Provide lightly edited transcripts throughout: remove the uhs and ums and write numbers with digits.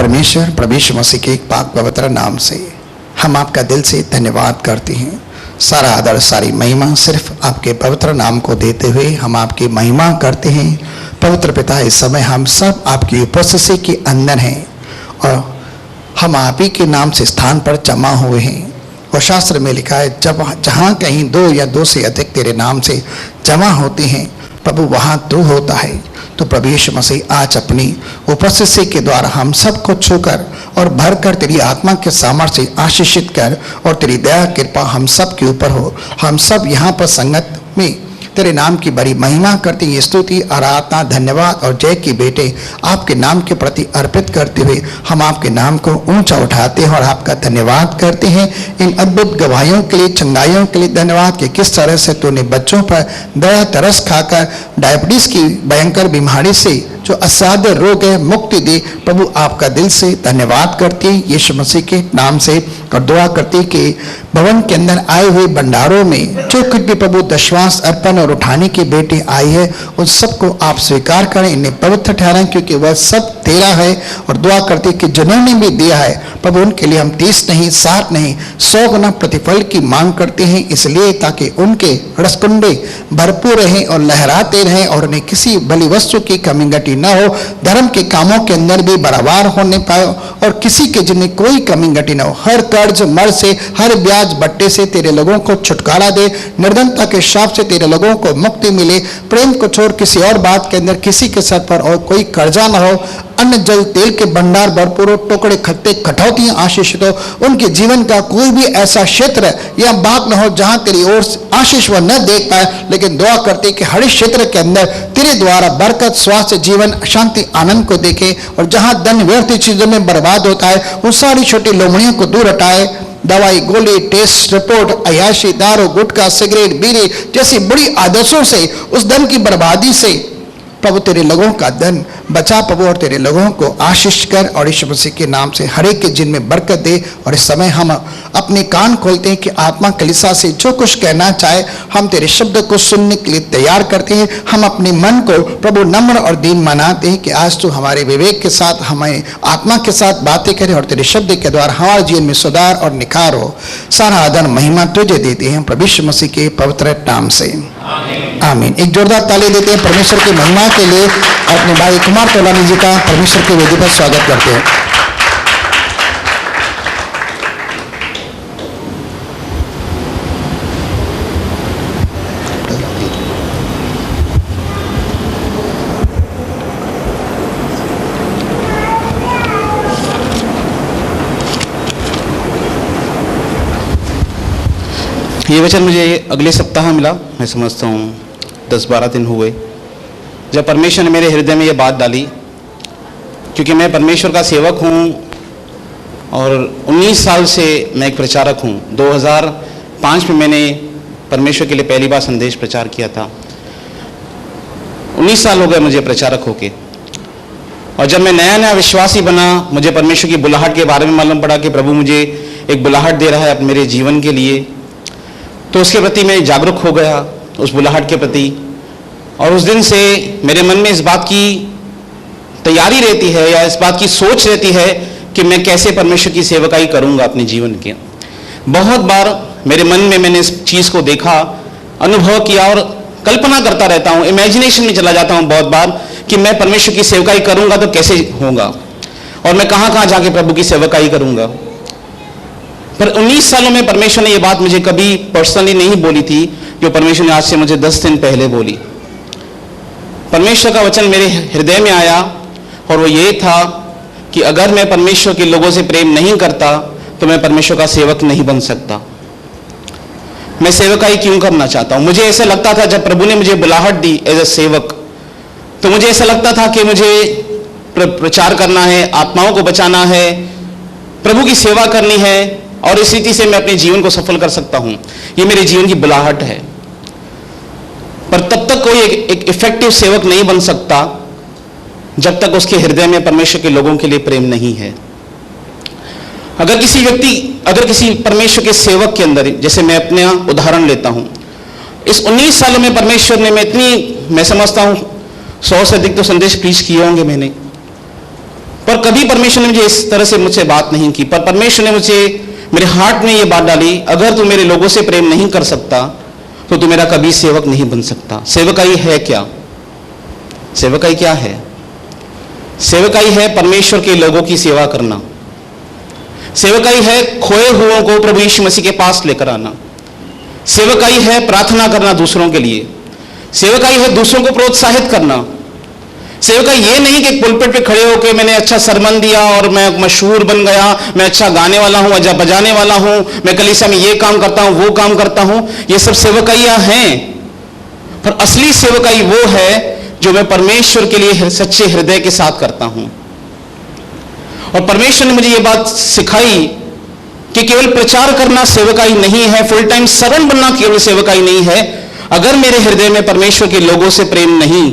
परमेश्वर प्रभु यीशु मसीह के एक पाक पवित्र नाम से हम आपका दिल से धन्यवाद करते हैं। सारा आदर सारी महिमा सिर्फ आपके पवित्र नाम को देते हुए हम आपकी महिमा करते हैं। पवित्र पिता, इस समय हम सब आपकी उपस्थिति के अंदर हैं और हम आप ही के नाम से स्थान पर जमा हुए हैं। और शास्त्र में लिखा है, जब जहाँ कहीं दो या दो से अधिक तेरे नाम से जमा होते हैं प्रभु वहाँ तू होता है। तो प्रभु यीशु मसीह आज अपनी उपस्थिति के द्वारा हम सबको छूकर और भरकर तेरी आत्मा के सामर्थ्य से आशीषित कर और तेरी दया कृपा हम सब के ऊपर हो। हम सब यहाँ पर संगत में तेरे नाम की बड़ी महिमा करते हैं। स्तुति, आराधना, धन्यवाद और जय की बेटे आपके नाम के प्रति अर्पित करते हुए हम आपके नाम को ऊंचा उठाते हैं और आपका धन्यवाद करते हैं। इन अद्भुत गवाहियों के लिए, चंगाइयों के लिए धन्यवाद कि किस तरह से तूने बच्चों पर दया तरस खाकर डायबिटीज की भयंकर बीमारी से जो असाध्य रोग है मुक्ति दे। प्रभु आपका दिल से धन्यवाद करते हैं यीशु मसीह के नाम से और दुआ करते कि भवन के अंदर आए हुए भंडारों में जो कुछ भी प्रभु दशवांश अर्पण और उठाने के बेटे आई है उन सबको आप स्वीकार करें, इन्हें पवित्र ठहराएं क्योंकि वह सब तेरा है। और दुआ करते कि जिन्होंने भी दिया है प्रभु उनके लिए हम 30 नहीं 60 नहीं 100 गुना प्रतिफल की मांग करते हैं, इसलिए ताकि उनके रसकुंडे भरपूर रहें और लहराते रहें और उन्हें किसी भली वस्तु की कमी घटी न हो, धर्म के कामों के अंदर भी बराबर होने पाए और किसी के जिन्हें कोई कमी घटी न हो। हर कर्ज मर्ज से, हर ब्याज बट्टे से तेरे लोगों को छुटकारा दे, निर्धनता के शाप से तेरे लोगों को मुक्ति मिले। प्रेम को छोड़ किसी और बात के अंदर किसी के सर पर और कोई कर्जा न हो, अन्न जल तेल के भंडार भरपूर हो, टुकड़े खत्ते कटौतियां आशीषित हो। उनके जीवन का कोई भी ऐसा क्षेत्र या बात न हो जहां तेरी ओर आशीष वह न देख पाए, लेकिन दुआ करते कि हर क्षेत्र के अंदर तेरे द्वारा बरकत, स्वास्थ्य, जीवन, शांति, आनंद को देखे और जहां धन व्यर्थ चीजों में बर्बाद होता है उन सारी छोटी लोमड़ियों को दूर हटाए। दवाई, गोली, टेस्ट रिपोर्ट, अयाशी, दारू, गुटखा, सिगरेट, बीड़ी जैसी बड़ी आदतों से उस धन की बर्बादी से प्रभु तेरे लोगों का धन बचा प्रभु और तेरे लोगों को आशीष कर और यीशु मसीह के नाम से हर एक के जिन में बरकत दे। और इस समय हम अपने कान खोलते हैं कि आत्मा कलीसिया से जो कुछ कहना चाहे हम तेरे शब्द को सुनने के लिए तैयार करते हैं। हम अपने मन को प्रभु नम्र और दीन मनाते हैं कि आज तू हमारे विवेक के साथ, हमें आत्मा के साथ बातें करे और तेरे शब्द के द्वारा हमारे जीवन में सुधार और निखार हो। सारा आदर महिमा तुझे देते हैं प्रभु यीशु मसीह के पवित्र नाम से, आमीन। एक जोरदार ताली देते हैं परमेश्वर की महिमा के लिए। अपने भाई कुमार तोलानी जी का परमेश्वर की वेदी पर स्वागत करते हैं। ये वचन मुझे अगले सप्ताह मिला, मैं समझता हूँ 10-12 दिन हुए जब परमेश्वर ने मेरे हृदय में ये बात डाली, क्योंकि मैं परमेश्वर का सेवक हूँ और 19 साल से मैं एक प्रचारक हूँ। 2005 में मैंने परमेश्वर के लिए पहली बार संदेश प्रचार किया था। 19 साल हो गए मुझे प्रचारक होके। और जब मैं नया विश्वासी बना, मुझे परमेश्वर की बुलाहट के बारे में मालूम पड़ा कि प्रभु मुझे एक बुलाहट दे रहा है मेरे जीवन के लिए, तो उसके प्रति मैं जागरूक हो गया, उस बुलाहट के प्रति। और उस दिन से मेरे मन में इस बात की तैयारी रहती है या इस बात की सोच रहती है कि मैं कैसे परमेश्वर की सेवकाई करूंगा अपने जीवन के। बहुत बार मेरे मन में मैंने इस चीज़ को देखा, अनुभव किया और कल्पना करता रहता हूँ, इमेजिनेशन में चला जाता हूँ बहुत बार कि मैं परमेश्वर की सेवकाई करूंगा तो कैसे होगा और मैं कहाँ कहाँ जाके प्रभु की सेवकाई करूंगा। पर 19 सालों में परमेश्वर ने ये बात मुझे कभी पर्सनली नहीं बोली थी, जो परमेश्वर ने आज से मुझे 10 दिन पहले बोली। परमेश्वर का वचन मेरे हृदय में आया और वो ये था कि अगर मैं परमेश्वर के लोगों से प्रेम नहीं करता तो मैं परमेश्वर का सेवक नहीं बन सकता। मैं सेवकाई क्यों करना चाहता हूँ? मुझे ऐसा लगता था जब प्रभु ने मुझे बुलाहट दी एज ए सेवक, तो मुझे ऐसा लगता था कि मुझे प्रचार करना है, आत्माओं को बचाना है, प्रभु की सेवा करनी है और इस रीति से मैं अपने जीवन को सफल कर सकता हूँ। ये मेरे जीवन की बुलाहट है। पर तब तक कोई एक इफेक्टिव सेवक नहीं बन सकता जब तक उसके हृदय में परमेश्वर के लोगों के लिए प्रेम नहीं है। अगर किसी परमेश्वर के सेवक के अंदर, जैसे मैं अपने उदाहरण लेता हूं, इस 19 सालों में परमेश्वर ने मैं समझता हूं 100 से अधिक तो संदेश प्रीच किए होंगे मैंने। पर कभी परमेश्वर ने मुझे इस तरह से मुझसे बात नहीं की। पर परमेश्वर ने मुझे मेरे हार्ट में ये बात डाली, अगर तू मेरे लोगों से प्रेम नहीं कर सकता तो तू मेरा कभी सेवक नहीं बन सकता। सेवकाई है क्या? सेवकाई क्या है? सेवकाई है परमेश्वर के लोगों की सेवा करना। सेवकाई है खोए हुओं को प्रभु यीशु मसीह के पास लेकर आना। सेवकाई है प्रार्थना करना दूसरों के लिए। सेवकाई है दूसरों को प्रोत्साहित करना। सेवकाई ये नहीं कि पुलपिट पे खड़े होकर मैंने अच्छा सरमन दिया और मैं मशहूर बन गया, मैं अच्छा गाने वाला हूं, अच्छा बजाने वाला हूं, मैं कलीसिया में ये काम करता हूं, वो काम करता हूं। ये सब सेवकाइयां हैं, पर असली सेवकाई वो है जो मैं परमेश्वर के लिए सच्चे हृदय के साथ करता हूं। और परमेश्वर ने मुझे ये बात सिखाई कि केवल प्रचार करना सेवकाई नहीं है, फुल टाइम सर्वेंट बनना केवल सेवकाई नहीं है। अगर मेरे हृदय में परमेश्वर के लोगों से प्रेम नहीं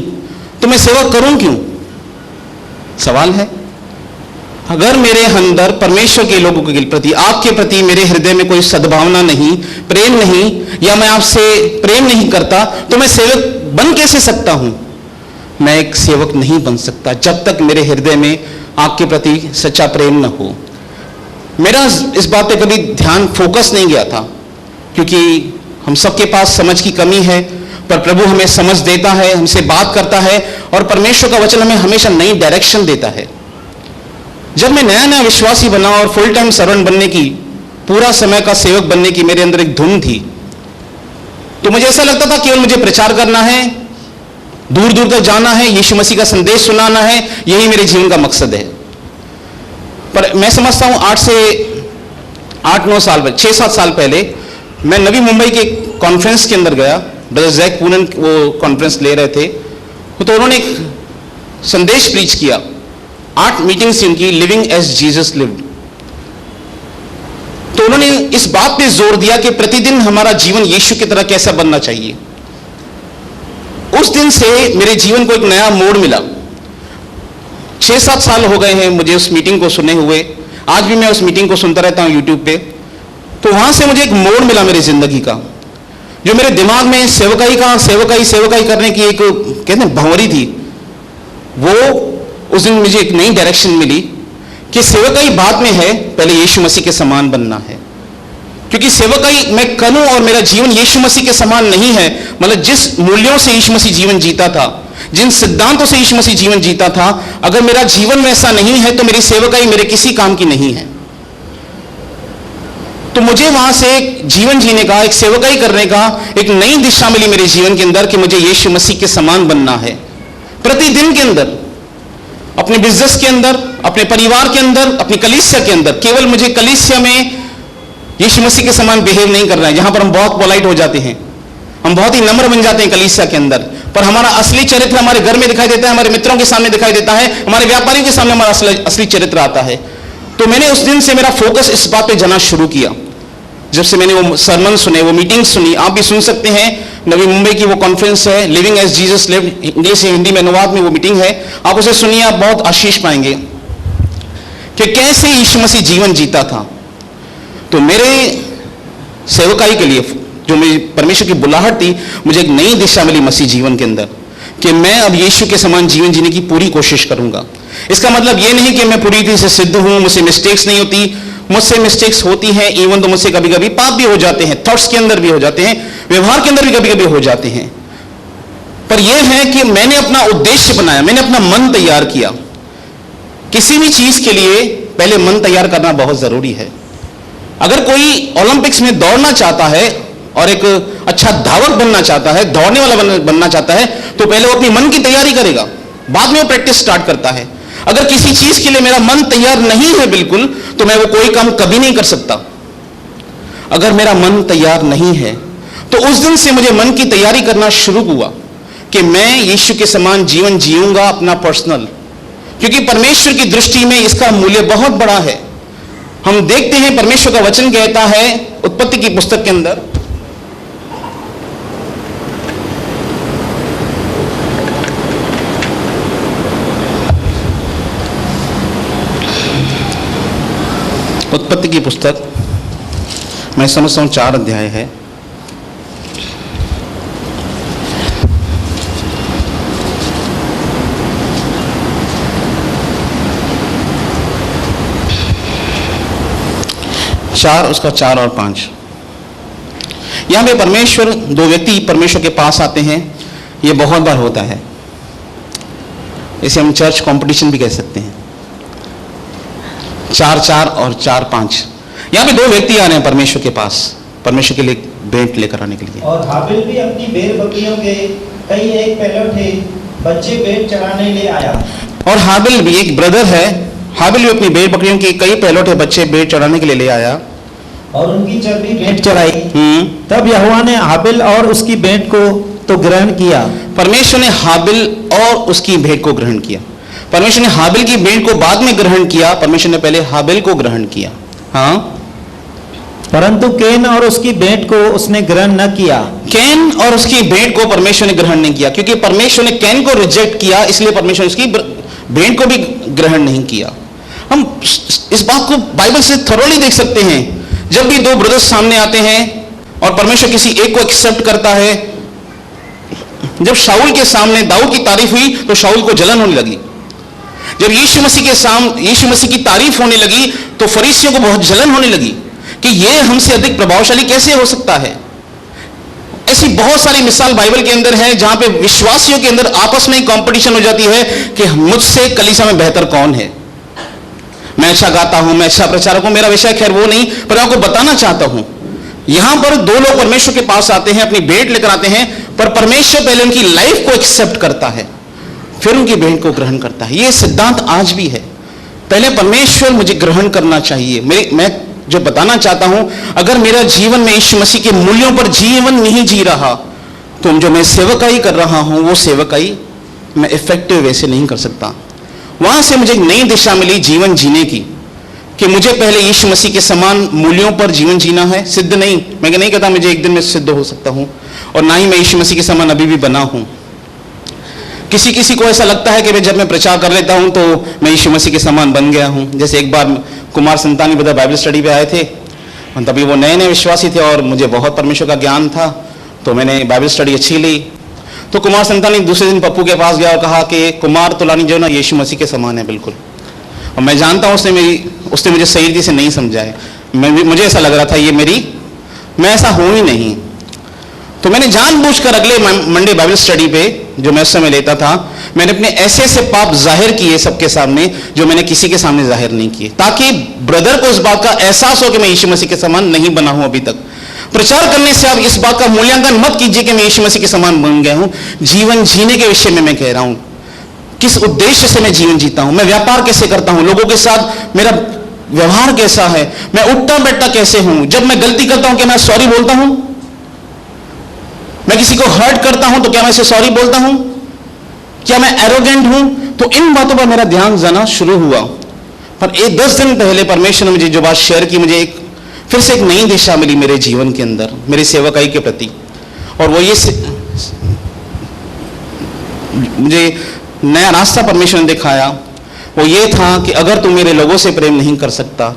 तो मैं सेवा करूं क्यों? सवाल है। अगर मेरे अंदर परमेश्वर के लोगों के प्रति, आपके प्रति मेरे हृदय में कोई सद्भावना नहीं, प्रेम नहीं, या मैं आपसे प्रेम नहीं करता, तो मैं सेवक बन कैसे सकता हूं? मैं एक सेवक नहीं बन सकता जब तक मेरे हृदय में आपके प्रति सच्चा प्रेम न हो। मेरा इस बात पे कभी ध्यान फोकस नहीं गया था, क्योंकि हम सबके पास समझ की कमी है, पर प्रभु हमें समझ देता है, हमसे बात करता है, और परमेश्वर का वचन हमें हमेशा नई डायरेक्शन देता है। जब मैं नया नया विश्वासी बना और फुल टाइम सर्वेंट बनने की, पूरा समय का सेवक बनने की मेरे अंदर एक धुन थी, तो मुझे ऐसा लगता था केवल मुझे प्रचार करना है, दूर दूर तक जाना है, यीशु मसीह का संदेश सुनाना है, यही मेरे जीवन का मकसद है। पर मैं समझता हूं 8-9 साल पहले, 6-7 साल पहले मैं नवी मुंबई के कॉन्फ्रेंस के अंदर गया। ब्रदर जैक पूनन वो कॉन्फ्रेंस ले रहे थे, तो उन्होंने एक संदेश प्रीच किया। 8 मीटिंग्स थी उनकी, लिविंग एज जीसस लिव्ड। तो उन्होंने इस बात पे जोर दिया कि प्रतिदिन हमारा जीवन यीशु की तरह कैसा बनना चाहिए। उस दिन से मेरे जीवन को एक नया मोड़ मिला। 6-7 साल हो गए हैं मुझे उस मीटिंग को सुने हुए, आज भी मैं उस मीटिंग को सुनता रहता हूं यूट्यूब पे। तो वहां से मुझे एक मोड़ मिला मेरी जिंदगी का, जो मेरे दिमाग में सेवकाई करने की एक कहते हैं भंवरी थी, वो उस दिन मुझे एक नई डायरेक्शन मिली कि सेवकाई बाद में है, पहले यीशु मसीह के समान बनना है। क्योंकि सेवकाई मैं करूं और मेरा जीवन यीशु मसीह के समान नहीं है, मतलब जिस मूल्यों से यीशु मसीह जीवन जीता था, जिन सिद्धांतों से यीशु मसीह जीवन जीता था, अगर मेरा जीवन वैसा नहीं है तो मेरी सेवकाई मेरे किसी काम की नहीं है। तो मुझे वहां से एक जीवन जीने का, एक सेवकाई करने का एक नई दिशा मिली मेरे जीवन के अंदर कि मुझे यीशु मसीह के समान बनना है। प्रतिदिन के अंदर, अपने बिजनेस के अंदर, अपने परिवार के अंदर, अपनी कलीसिया के अंदर, केवल मुझे कलीसिया में यीशु मसीह के समान बिहेव नहीं करना है, जहां पर हम बहुत पोलाइट हो जाते हैं, हम बहुत ही नम्र बन जाते हैं कलीसिया के अंदर, पर हमारा असली चरित्र हमारे घर में दिखाई देता है, हमारे मित्रों के सामने दिखाई देता है, हमारे व्यापारियों के सामने हमारा असली चरित्र आता है। तो मैंने उस दिन से मेरा फोकस इस बात पे जाना शुरू किया। जब से मैंने वो सरमन सुने, वो मीटिंग सुनी, आप भी सुन सकते हैं, नवी मुंबई की वो कॉन्फ्रेंस है, living as Jesus lived, English से हिंदी में अनुवाद में वो मीटिंग है, आप उसे सुनिए, आप बहुत आशीष पाएंगे कि कैसे यीशु मसीह जीवन जीता था। तो मेरे सेवकाई के लिए, जो मेरी परमेश्वर की बुलाहट थी, मुझे एक नई दिशा मिली मसीह जीवन के अंदर कि मैं अब यीशु के समान जीवन जीने की पूरी कोशिश करूंगा। इसका मतलब ये नहीं कि मैं पूरी तरह से सिद्ध हूं, मुझसे मिस्टेक्स नहीं होती, मुझसे मिस्टेक्स होती हैं, इवन तो मुझसे कभी कभी पाप भी हो जाते हैं, थॉट्स के अंदर भी हो जाते हैं, व्यवहार के अंदर भी कभी कभी हो जाते हैं। पर यह है कि मैंने अपना उद्देश्य बनाया, मैंने अपना मन तैयार किया। किसी भी चीज के लिए पहले मन तैयार करना बहुत जरूरी है। अगर कोई ओलंपिक्स में दौड़ना चाहता है और एक अच्छा धावक बनना चाहता है, दौड़ने वाला बनना चाहता है, तो पहले वो अपनी मन की तैयारी करेगा, बाद में वो प्रैक्टिस स्टार्ट करता है। अगर किसी चीज के लिए मेरा मन तैयार नहीं है बिल्कुल, तो मैं वो कोई काम कभी नहीं कर सकता। अगर मेरा मन तैयार नहीं है, तो उस दिन से मुझे मन की तैयारी करना शुरू हुआ कि मैं यीशु के समान जीवन जीऊंगा अपना पर्सनल, क्योंकि परमेश्वर की दृष्टि में इसका मूल्य बहुत बड़ा है। हम देखते हैं परमेश्वर का वचन कहता है उत्पत्ति की पुस्तक के अंदर, उत्पत्ति की पुस्तक मैं समझता हूं 4 अध्याय है। 4 उसका 4 और 5। यहां पे परमेश्वर, दो व्यक्ति परमेश्वर के पास आते हैं, ये बहुत बार होता है। इसे हम चर्च कंपटीशन भी कह सकते हैं। 4-4 और 4-5। यहां पे दो व्यक्ति आ रहे हैं परमेश्वर के पास, परमेश्वर के लिए भेंट लेकर आने के लिए। और हाबिल भी अपनी भेड़ बकरियों के कई एक पहलौठे बच्चे भेंट चढ़ाने ले आया। और हाबिल भी एक ब्रदर है, हाबिल भी अपनी भेड़ बकरियों के कई पहलौठे बच्चे भेंट चढ़ाने के लिए ले आया और उनकी चर्बी भेंट चढ़ाई। तब यहोवा ने हाबिल और उसकी भेंट को तो ग्रहण किया। परमेश्वर ने हाबिल और उसकी भेंट को ग्रहण किया। परमेश्वर ने हाबिल की भेंट को बाद में ग्रहण किया, परमेश्वर ने पहले हाबिल को ग्रहण किया। हाँ, परंतु कैन और उसकी भेंट को उसने ग्रहण न किया। कैन और उसकी भेंट को परमेश्वर ने ग्रहण नहीं किया, क्योंकि परमेश्वर ने कैन को रिजेक्ट किया, इसलिए परमेश्वर ने उसकी भेंट को भी ग्रहण नहीं किया। हम इस बात को बाइबल से थोरोली देख सकते हैं। जब भी दो ब्रदर्स सामने आते हैं और परमेश्वर किसी एक को एक्सेप्ट करता है, जब शाऊल के सामने दाऊद की तारीफ हुई तो शाऊल को जलन होने लगी। जब यीशु मसीह की तारीफ होने लगी तो फरीसियों को बहुत जलन होने लगी कि ये हमसे अधिक प्रभावशाली कैसे हो सकता है। ऐसी बहुत सारी मिसाल बाइबल के अंदर है जहां पे विश्वासियों के अंदर आपस में कंपटीशन हो जाती है कि मुझसे कलीसिया में बेहतर कौन है। मैं अच्छा गाता हूं, मैं अच्छा प्रचारक हूं, मेरा विषय खैर वो नहीं, पर मैं आपको बताना चाहता हूं, यहां पर दो लोग परमेश्वर के पास आते हैं, अपनी भेंट लेकर आते हैं, पर परमेश्वर पहले उनकी लाइफ को एक्सेप्ट करता है, फिर उनकी भेंट को ग्रहण करता है। यह सिद्धांत आज भी है। पहले परमेश्वर मुझे ग्रहण करना चाहिए। मैं जो बताना चाहता हूं, अगर मेरा जीवन में यीशु मसीह के मूल्यों पर जीवन नहीं जी रहा, तो जो मैं सेवकाई कर रहा हूं वो सेवकाई मैं इफेक्टिव वे से नहीं कर सकता। वहां से मुझे एक नई दिशा मिली जीवन जीने की, कि मुझे पहले यीशु मसीह के समान मूल्यों पर जीवन जीना है। सिद्ध नहीं, मैं नहीं कहता मुझे एक दिन में सिद्ध हो सकता हूं, और ना ही मैं यीशु मसीह के समान अभी भी बना हूं। किसी को ऐसा लगता है कि जब मैं प्रचार कर लेता हूं तो मैं यीशु मसीह के समान बन गया हूं। जैसे एक बार कुमार संतानी ब्रदर बाइबल स्टडी पे आए थे, तभी वो नए विश्वासी थे और मुझे बहुत परमेश्वर का ज्ञान था, तो मैंने बाइबल स्टडी अच्छी ली। तो कुमार संतानी दूसरे दिन पप्पू के पास गया और कहा कि कुमार तुलानी जो ना यीशु मसीह के समान है बिल्कुल। और मैं जानता हूं उसने मुझे सही रीति से नहीं समझा है। मुझे ऐसा लग रहा था मैं ऐसा हूं ही नहीं। तो मैंने जानबूझकर अगले मंडे बाइबल स्टडी पे जो मैं उस समय लेता था, मैंने अपने ऐसे पाप जाहिर किए सबके सामने जो मैंने किसी के सामने जाहिर नहीं किए, ताकि ब्रदर को इस बात का एहसास हो कि मैं यीशु मसीह के समान नहीं बना हूं अभी तक। प्रचार करने से आप इस बात का मूल्यांकन मत कीजिए कि मैं यीशु मसीह के समान बन गया हूं। जीवन जीने के विषय में मैं कह रहा हूं, किस उद्देश्य से मैं जीवन जीता हूं, मैं व्यापार कैसे करता हूं, लोगों के साथ मेरा व्यवहार कैसा है, मैं उठता बैठता कैसे हूं, जब मैं गलती करता हूं क्या मैं सॉरी बोलता हूं, मैं किसी को हर्ट करता हूं तो क्या मैं इसे सॉरी बोलता हूं, क्या मैं एरोगेंट हूं। तो इन बातों पर मेरा ध्यान जाना शुरू हुआ। पर 10 दिन पहले परमेश्वर ने मुझे जो बात शेयर की, मुझे फिर से एक नई दिशा मिली मेरे जीवन के अंदर, मेरी सेवकाई के प्रति। और वो ये मुझे नया रास्ता परमेश्वर ने दिखाया, वो ये था कि अगर तू मेरे लोगों से प्रेम नहीं कर सकता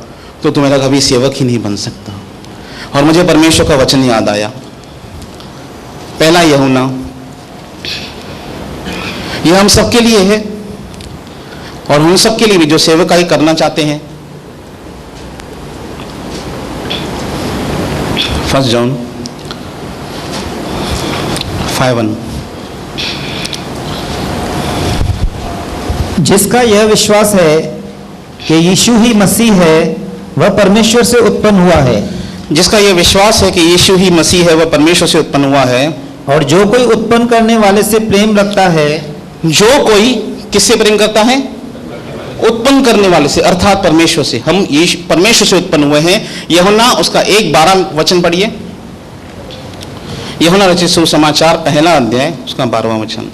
तो तू मेरा कभी सेवक ही नहीं बन सकता। और मुझे परमेश्वर का वचन याद आया, पहला यूहन्ना, यह हम सबके लिए है और हम सबके लिए भी जो सेवकाई करना चाहते हैं। 1 जॉन 5:1। जिसका यह विश्वास है कि यीशु ही मसीह है, वह परमेश्वर से उत्पन्न हुआ है। जिसका यह विश्वास है कि यीशु ही मसीह है, वह परमेश्वर से उत्पन्न हुआ है। और जो कोई उत्पन्न करने वाले से प्रेम रखता है, जो कोई किससे प्रेम करता है? उत्पन्न करने वाले से, अर्थात परमेश्वर से। हम परमेश्वर से उत्पन्न हुए हैं। यूहन्ना उसका 1:12 वचन पढ़िए। यूहन्ना रचित सुसमाचार 1 अध्याय उसका 12वां वचन।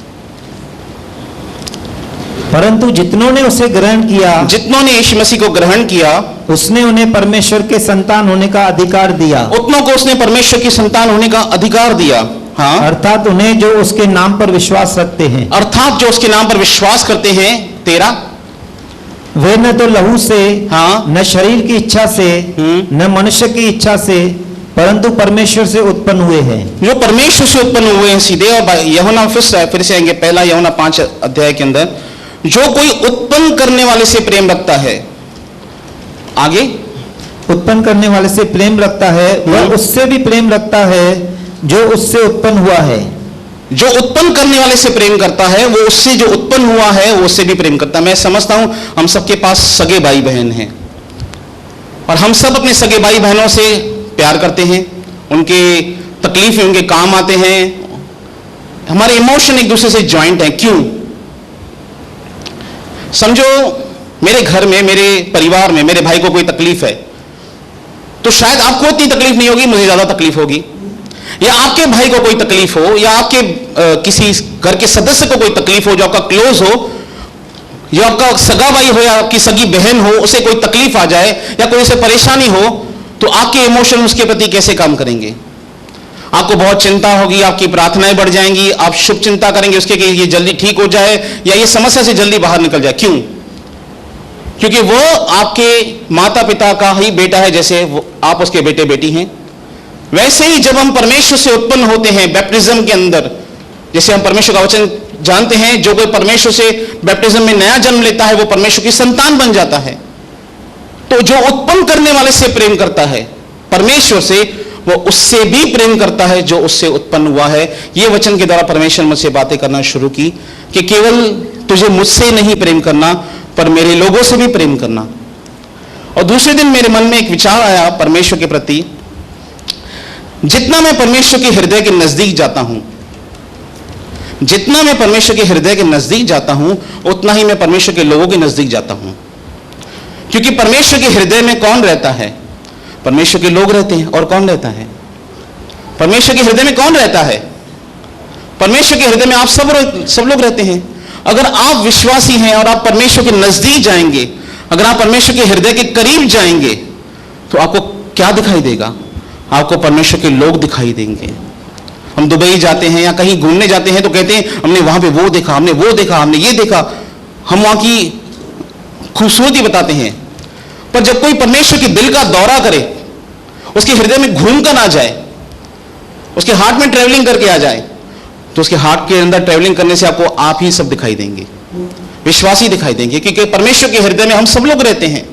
परंतु जितनों ने उसे ग्रहण किया, जितनों ने यीशु मसीह को ग्रहण किया, उसने उन्हें परमेश्वर के संतान होने का अधिकार दिया। उतनों को उसने परमेश्वर की संतान होने का अधिकार दिया। हाँ, अर्थात उन्हें जो उसके नाम पर विश्वास रखते हैं। अर्थात जो उसके नाम पर विश्वास करते हैं। 13, वे न तो लहू से, हाँ, न शरीर की इच्छा से, न मनुष्य की इच्छा से, परंतु परमेश्वर से उत्पन्न हुए हैं। जो परमेश्वर से उत्पन्न हुए हैं सीधे। और यूहन्ना फिर से आएंगे, पहला यूहन्ना 5 अध्याय के अंदर, जो कोई उत्पन्न करने वाले से प्रेम रखता है। आगे उत्पन्न करने वाले से प्रेम रखता है वह उससे भी प्रेम रखता है जो उससे उत्पन्न हुआ है। जो उत्पन्न करने वाले से प्रेम करता है वो उससे जो उत्पन्न हुआ है वो उससे भी प्रेम करता है। मैं समझता हूं हम सबके पास सगे भाई बहन हैं और हम सब अपने सगे भाई बहनों से प्यार करते हैं, उनके तकलीफें उनके काम आते हैं, हमारे इमोशन एक दूसरे से ज्वाइंट हैं। क्यों? समझो मेरे घर में, मेरे परिवार में मेरे भाई को कोई तकलीफ है तो शायद आपको इतनी तकलीफ नहीं होगी, मुझे ज्यादा तकलीफ होगी। या आपके भाई को कोई तकलीफ हो या आपके किसी घर के सदस्य को कोई तकलीफ हो जो आपका क्लोज हो, या आपका सगा भाई हो या आपकी सगी बहन हो, उसे कोई तकलीफ आ जाए या कोई उसे परेशानी हो तो आपके इमोशन उसके प्रति कैसे काम करेंगे? आपको बहुत चिंता होगी, आपकी प्रार्थनाएं बढ़ जाएंगी, आप शुभ चिंता करेंगे उसके कि ये जल्दी ठीक हो जाए या ये समस्या से जल्दी बाहर निकल जाए। क्यों? क्योंकि वो आपके माता पिता का ही बेटा है, जैसे आप उसके बेटे बेटी हैं। वैसे ही जब हम परमेश्वर से उत्पन्न होते हैं बैप्टिज्म के अंदर, जैसे हम परमेश्वर का वचन जानते हैं, जो कोई परमेश्वर से बैप्टिज्म में नया जन्म लेता है वो परमेश्वर की संतान बन जाता है। तो जो उत्पन्न करने वाले से प्रेम करता है परमेश्वर से, वो उससे भी प्रेम करता है जो उससे उत्पन्न हुआ है। ये वचन के द्वारा परमेश्वर मुझसे बातें करना शुरू की कि केवल तुझे मुझसे नहीं प्रेम करना पर मेरे लोगों से भी प्रेम करना। और दूसरे दिन मेरे मन में एक विचार आया परमेश्वर के प्रति, जितना मैं परमेश्वर के हृदय के नजदीक जाता हूं, जितना मैं परमेश्वर के हृदय के नजदीक जाता हूं उतना ही मैं परमेश्वर के लोगों के नजदीक जाता हूं। क्योंकि परमेश्वर के हृदय में कौन रहता है? परमेश्वर के लोग रहते हैं। और कौन रहता है? परमेश्वर के हृदय में कौन रहता है? परमेश्वर के हृदय में आप सब लोग रहते हैं। अगर आप विश्वासी हैं और आप परमेश्वर के नजदीक जाएंगे, अगर आप परमेश्वर के हृदय के करीब जाएंगे तो आपको क्या दिखाई देगा? आपको परमेश्वर के लोग दिखाई देंगे। हम दुबई जाते हैं या कहीं घूमने जाते हैं तो कहते हैं हमने वहां पे वो देखा, हमने वो देखा, हमने ये देखा, हम वहां की खूबसूरती बताते हैं। पर जब कोई परमेश्वर के दिल का दौरा करे, उसके हृदय में घूम कर आ जाए, उसके हार्ट में ट्रेवलिंग करके आ जाए, तो उसके हार्ट के अंदर ट्रेवलिंग करने से आपको आप ही सब दिखाई देंगे, विश्वासी दिखाई देंगे। क्योंकि परमेश्वर के हृदय में हम सब लोग रहते हैं।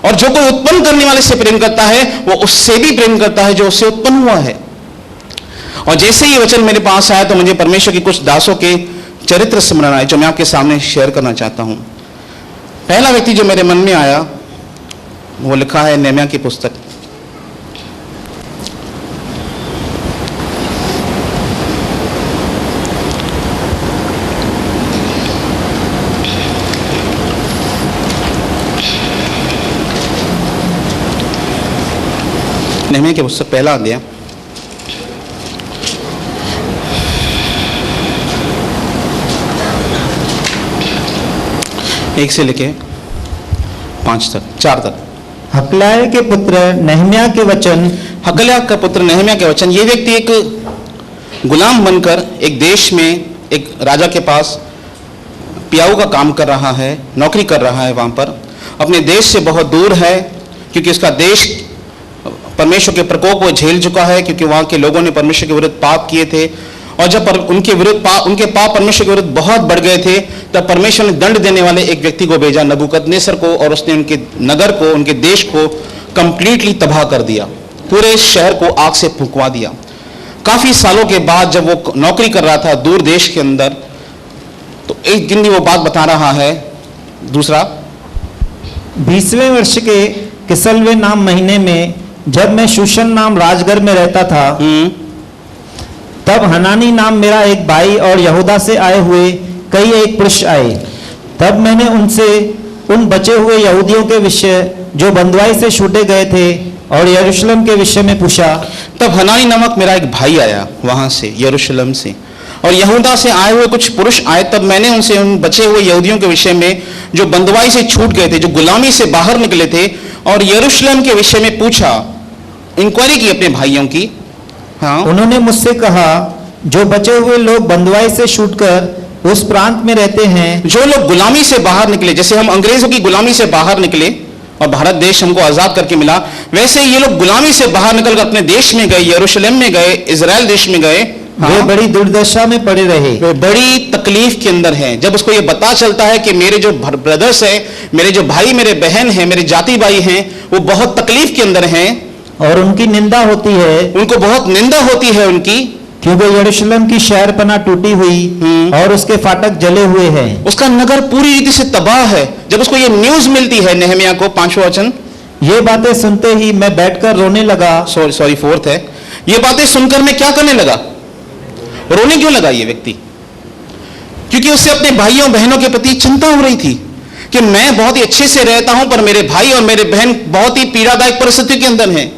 और जो कोई उत्पन्न करने वाले से प्रेम करता है वो उससे भी प्रेम करता है जो उससे उत्पन्न हुआ है। और जैसे ये वचन मेरे पास आया तो मुझे परमेश्वर के कुछ दासों के चरित्र स्मरण आए जो मैं आपके सामने शेयर करना चाहता हूं। पहला व्यक्ति जो मेरे मन में आया वो लिखा है नेहम्याह की पुस्तक। नेहम्याह की पुस्तक पहला अध्याय 1 से लेके 4 तक। हकल्याह के पुत्र नेहम्याह के वचन। हकल्याह का पुत्र नेहम्याह के वचन। ये व्यक्ति एक गुलाम बनकर एक देश में एक राजा के पास पियाऊ का काम कर रहा है, नौकरी कर रहा है। वहां पर अपने देश से बहुत दूर है क्योंकि उसका देश परमेश्वर के प्रकोप को झेल चुका है, क्योंकि वहां के लोगों ने परमेश्वर के विरुद्ध पाप किए थे। और जब उनके पाप परमेश्वर के विरुद्ध बहुत बढ़ गए थे तब परमेश्वर ने दंड देने वाले एक व्यक्ति को भेजा, नबूकदनेस्सर को, और उसने उनके नगर को, उनके देश को कंप्लीटली तबाह कर दिया, पूरे शहर को आग से फुंकवा दिया। काफी सालों के बाद जब वो नौकरी कर रहा था दूर देश के अंदर, तो एक दिन वो बात बता रहा है। दूसरा, 20वें वर्ष के किसलवे नाम महीने में जब मैं शूशन नाम राजगर में रहता था, तब हनानी नाम मेरा एक भाई और यहूदा से आए हुए कई एक पुरुष आए। तब मैंने उनसे उन बचे हुए यहूदियों के विषय जो बंधुआई से छूटे गए थे और यरूशलेम के विषय में पूछा। तब हनानी नामक मेरा एक भाई आया वहां से, यरूशलेम से, और यहूदा से आए हुए कुछ पुरुष आए। तब मैंने उनसे उन बचे हुए यहूदियों के विषय में जो बंधुआई से छूट गए थे, जो गुलामी से बाहर निकले थे, और यरूशलेम के विषय में पूछा, इंक्वायरी की अपने भाइयों की। हाँ, उन्होंने मुझसे कहा, जो बचे हुए लोग बंधुआई से छूटकर उस प्रांत में रहते हैं, जो लोग गुलामी से बाहर निकले, जैसे हम अंग्रेजों की गुलामी से बाहर निकले और भारत देश हमको आजाद करके मिला, वैसे ये लोग गुलामी से बाहर निकलकर अपने देश में गए, यरूशलेम में गए, इजराइल देश में गए। वे बड़ी दुर्दशा में पड़े रहे। वे बड़ी तकलीफ के अंदर हैं। जब उसको ये पता चलता है कि मेरे जो ब्रदर्स हैं, मेरे जो भाई मेरे बहन हैं, मेरे जाति भाई हैं, वो बहुत तकलीफ के अंदर हैं और उनकी निंदा होती है, उनको बहुत निंदा होती है उनकी, क्योंकि यरूशलेम की शहरपनाह टूटी हुई और उसके फाटक जले हुए हैं। उसका नगर पूरी रीति से तबाह है। जब उसको ये न्यूज मिलती है, नेहमिया को 5वां वचन, ये बातें सुनते ही मैं बैठकर रोने लगा। सॉरी 4th है। ये बातें सुनकर मैं क्या करने लगा? रोने क्यों लगा ये व्यक्ति? क्योंकि उससे अपने भाइयों बहनों के प्रति चिंता हो रही थी कि मैं बहुत ही अच्छे से रहता हूं, पर मेरे भाई और मेरे बहन बहुत ही पीड़ादायक परिस्थिति के अंदर हैं।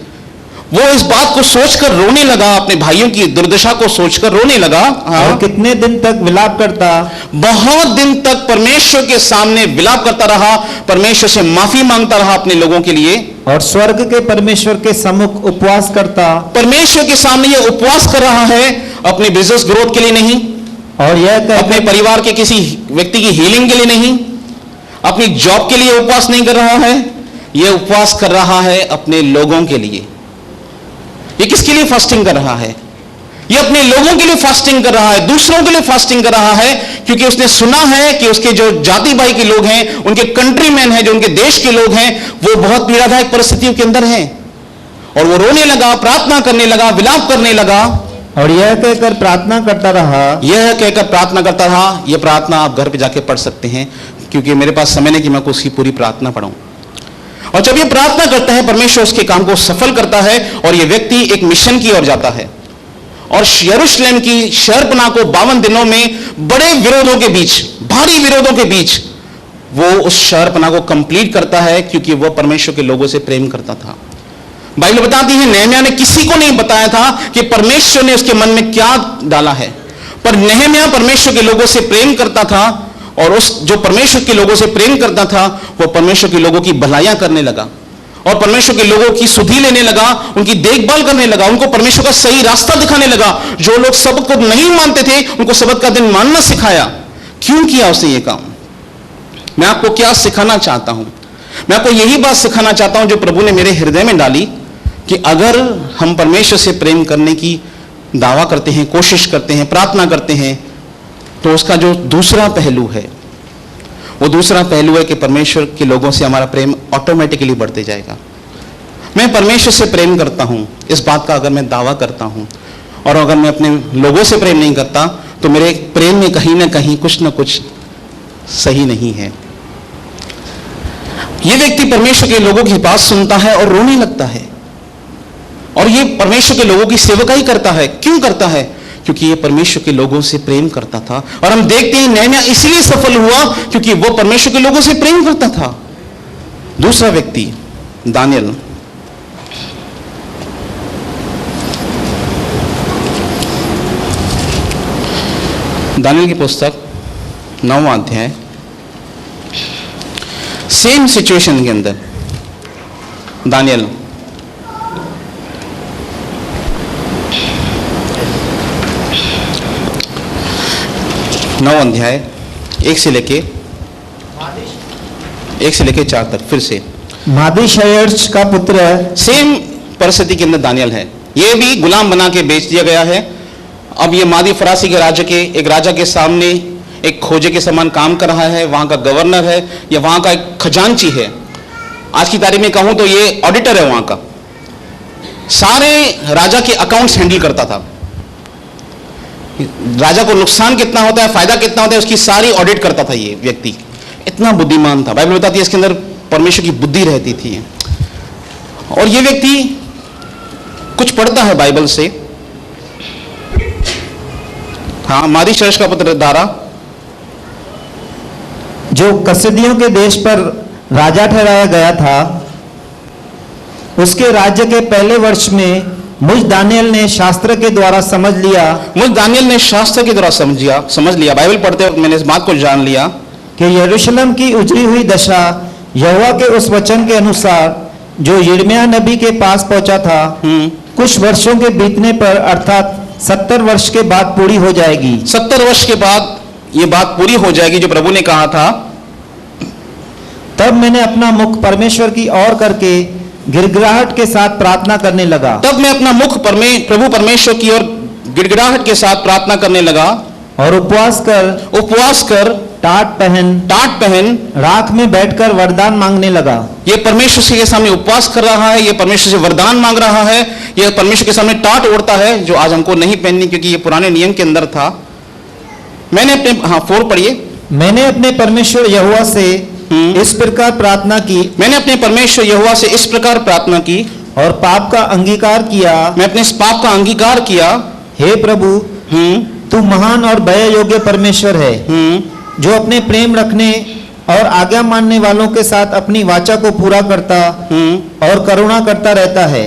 वो इस बात को सोचकर रोने लगा, अपने भाइयों की दुर्दशा को सोचकर रोने लगा। और कितने दिन तक विलाप करता, बहुत दिन तक परमेश्वर के सामने विलाप करता रहा, परमेश्वर से माफी मांगता रहा अपने लोगों के लिए, और स्वर्ग के परमेश्वर के सम्मुख उपवास करता। परमेश्वर के सामने ये उपवास कर रहा है, अपने बिजनेस ग्रोथ के लिए नहीं, और यह अपने परिवार के किसी व्यक्ति की हीलिंग के लिए नहीं, अपनी जॉब के लिए उपवास नहीं कर रहा है, यह उपवास कर रहा है अपने लोगों के लिए। ये किसके लिए फास्टिंग कर रहा है? ये अपने लोगों के लिए फास्टिंग कर रहा है, दूसरों के लिए फास्टिंग कर रहा है, क्योंकि उसने सुना है कि उसके जो जाति भाई के लोग हैं, उनके कंट्रीमैन हैं, जो उनके देश के लोग हैं, वो बहुत पीड़ादायक परिस्थितियों के अंदर हैं। और वो रोने लगा, प्रार्थना करने लगा, विलाप करने लगा, और यह कहकर प्रार्थना करता रहा। यह कहकर प्रार्थना करता रहा। यह प्रार्थना आप घर पे जाके पढ़ सकते हैं, क्योंकि मेरे पास समय नहीं कि मैं उसकी पूरी प्रार्थना पढ़ूं। और जब ये प्रार्थना करता है, परमेश्वर उसके काम को सफल करता है और यह व्यक्ति एक मिशन की ओर जाता है। और यरूशलेम की शहरपनाह को 52 दिनों में बड़े विरोधों के बीच, भारी विरोधों के बीच, वो उस शहरपनाह को कंप्लीट करता है, क्योंकि वह परमेश्वर के लोगों से प्रेम करता था। बाइबल बताती है नेहमिया ने किसी को नहीं बताया था कि परमेश्वर ने उसके मन में क्या डाला है, पर नेहमिया परमेश्वर के लोगों से प्रेम करता था, और उस जो परमेश्वर के लोगों से प्रेम करता था, वो परमेश्वर के लोगों की भलाइयां करने लगा और परमेश्वर के लोगों की सुधि लेने लगा, उनकी देखभाल करने लगा, उनको परमेश्वर का सही रास्ता दिखाने लगा। जो लोग सबक को नहीं मानते थे, उनको सबक का दिन मानना सिखाया। क्यों किया उसने ये काम? मैं आपको क्या सिखाना चाहता हूं? मैं आपको यही बात सिखाना चाहता हूं जो प्रभु ने मेरे हृदय में डाली, कि अगर हम परमेश्वर से प्रेम करने की दावा करते हैं, कोशिश करते हैं, प्रार्थना करते हैं, तो उसका जो दूसरा पहलू है, वो दूसरा पहलू है कि परमेश्वर के लोगों से हमारा प्रेम ऑटोमेटिकली बढ़ते जाएगा। मैं परमेश्वर से प्रेम करता हूं, इस बात का अगर मैं दावा करता हूं, और अगर मैं अपने लोगों से प्रेम नहीं करता, तो मेरे प्रेम में कहीं ना कहीं कुछ ना कुछ सही नहीं है। यह व्यक्ति परमेश्वर के लोगों की बात सुनता है और रोने लगता है, और ये परमेश्वर के लोगों की सेवकाई करता है। क्यों करता है? क्योंकि ये परमेश्वर के लोगों से प्रेम करता था। और हम देखते हैं नेहमिया इसलिए सफल हुआ क्योंकि वो परमेश्वर के लोगों से प्रेम करता था। दूसरा व्यक्ति दानियल, दानियल की पुस्तक 9वां अध्याय, सेम सिचुएशन के अंदर दानियल 9 अध्याय 1 से लेके 4 तक। फिर से मादीशयर्च का पुत्र, सेम परिस्थिति के अंदर दानियल है। ये भी गुलाम बना के बेच दिया गया है। अब ये मादी फरासी के एक राजा के सामने एक खोजे के समान काम कर रहा है। वहां का गवर्नर है या वहां का एक खजांची है। आज की तारीख में कहूं तो ये ऑडिटर है, वहां का सारे राजा के अकाउंट्स हैंडल करता था। राजा को नुकसान कितना होता है, फायदा कितना होता है, उसकी सारी ऑडिट करता था ये व्यक्ति। इतना बुद्धिमान था। बाइबल बताती है इसके अंदर परमेश्वर की बुद्धि रहती थी। और ये व्यक्ति कुछ पढ़ता है बाइबल से। हाँ, मादीशयर्च का पुत्र दारा, जो कसदियों के देश पर राजा ठहराया गया था, उसके राज्य के पहले वर्ष में मुझ दानियल ने शास्त्र के द्वारा समझ लिया बाइबल पढ़ते वक्त मैंने इस बात को जान लिया कि यरूशलेम की उजड़ी हुई दशा यहोवा के उस वचन के अनुसार जो यिर्मयाह नबी के पास पहुंचा था, कुछ वर्षों के बीतने पर अर्थात 70 वर्ष के बाद पूरी हो जाएगी। 70 वर्ष के बाद ये बात पूरी हो जाएगी जो प्रभु ने कहा था। तब मैंने अपना मुख परमेश्वर की ओर करके गिड़गिड़ाहट के साथ प्रार्थना करने लगा। तब मैं अपना मुख प्रभु परमेश्वर की ओर गिड़गिड़ाहट के साथ प्रार्थना करने लगा और उपवास कर टाट पहन राख में बैठकर वरदान मांगने लगा। ये परमेश्वर के सामने उपवास कर रहा है, ये परमेश्वर से वरदान मांग रहा है, ये परमेश्वर के सामने टाट ओढ़ता है, जो आज हमको नहीं पहननी क्योंकि ये पुराने नियम के अंदर था। मैंने अपने 4 पढ़िए। मैंने अपने परमेश्वर यहोवा से इस प्रकार प्रार्थना की, मैंने अपने परमेश्वर यहोवा से इस प्रकार प्रार्थना की और पाप का अंगीकार किया। मैं अपने इस पाप का अंगीकार किया। हे प्रभु, तू महान और भय योग्य परमेश्वर है, जो अपने प्रेम रखने और आज्ञा मानने वालों के साथ अपनी वाचा को पूरा करता और करुणा करता रहता है।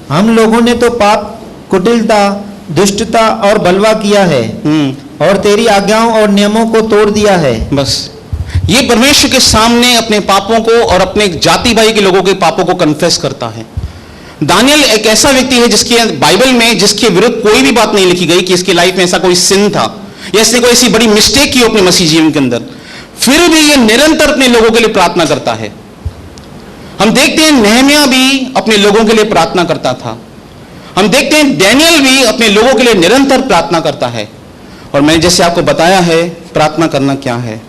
हम लोगों ने तो पाप, कुटिलता, दुष्टता और बलवा किया है और तेरी आज्ञाओं और नियमों को तोड़ दिया है। बस ये परमेश्वर के सामने अपने पापों को और अपने जाति भाई के लोगों के पापों को कन्फेस करता है। दानियल एक ऐसा व्यक्ति है जिसके बाइबल में जिसके विरुद्ध कोई भी बात नहीं लिखी गई कि इसकी लाइफ में ऐसा कोई सिन था या इसने कोई ऐसी बड़ी मिस्टेक की हो अपने मसीह जीवन के अंदर, फिर भी ये निरंतर अपने लोगों के लिए प्रार्थना करता है। हम देखते हैं नेहमिया भी अपने लोगों के लिए प्रार्थना करता था। हम देखते हैं डैनियल भी अपने लोगों के लिए निरंतर प्रार्थना करता है। और मैंने जैसे आपको बताया है प्रार्थना करना क्या है,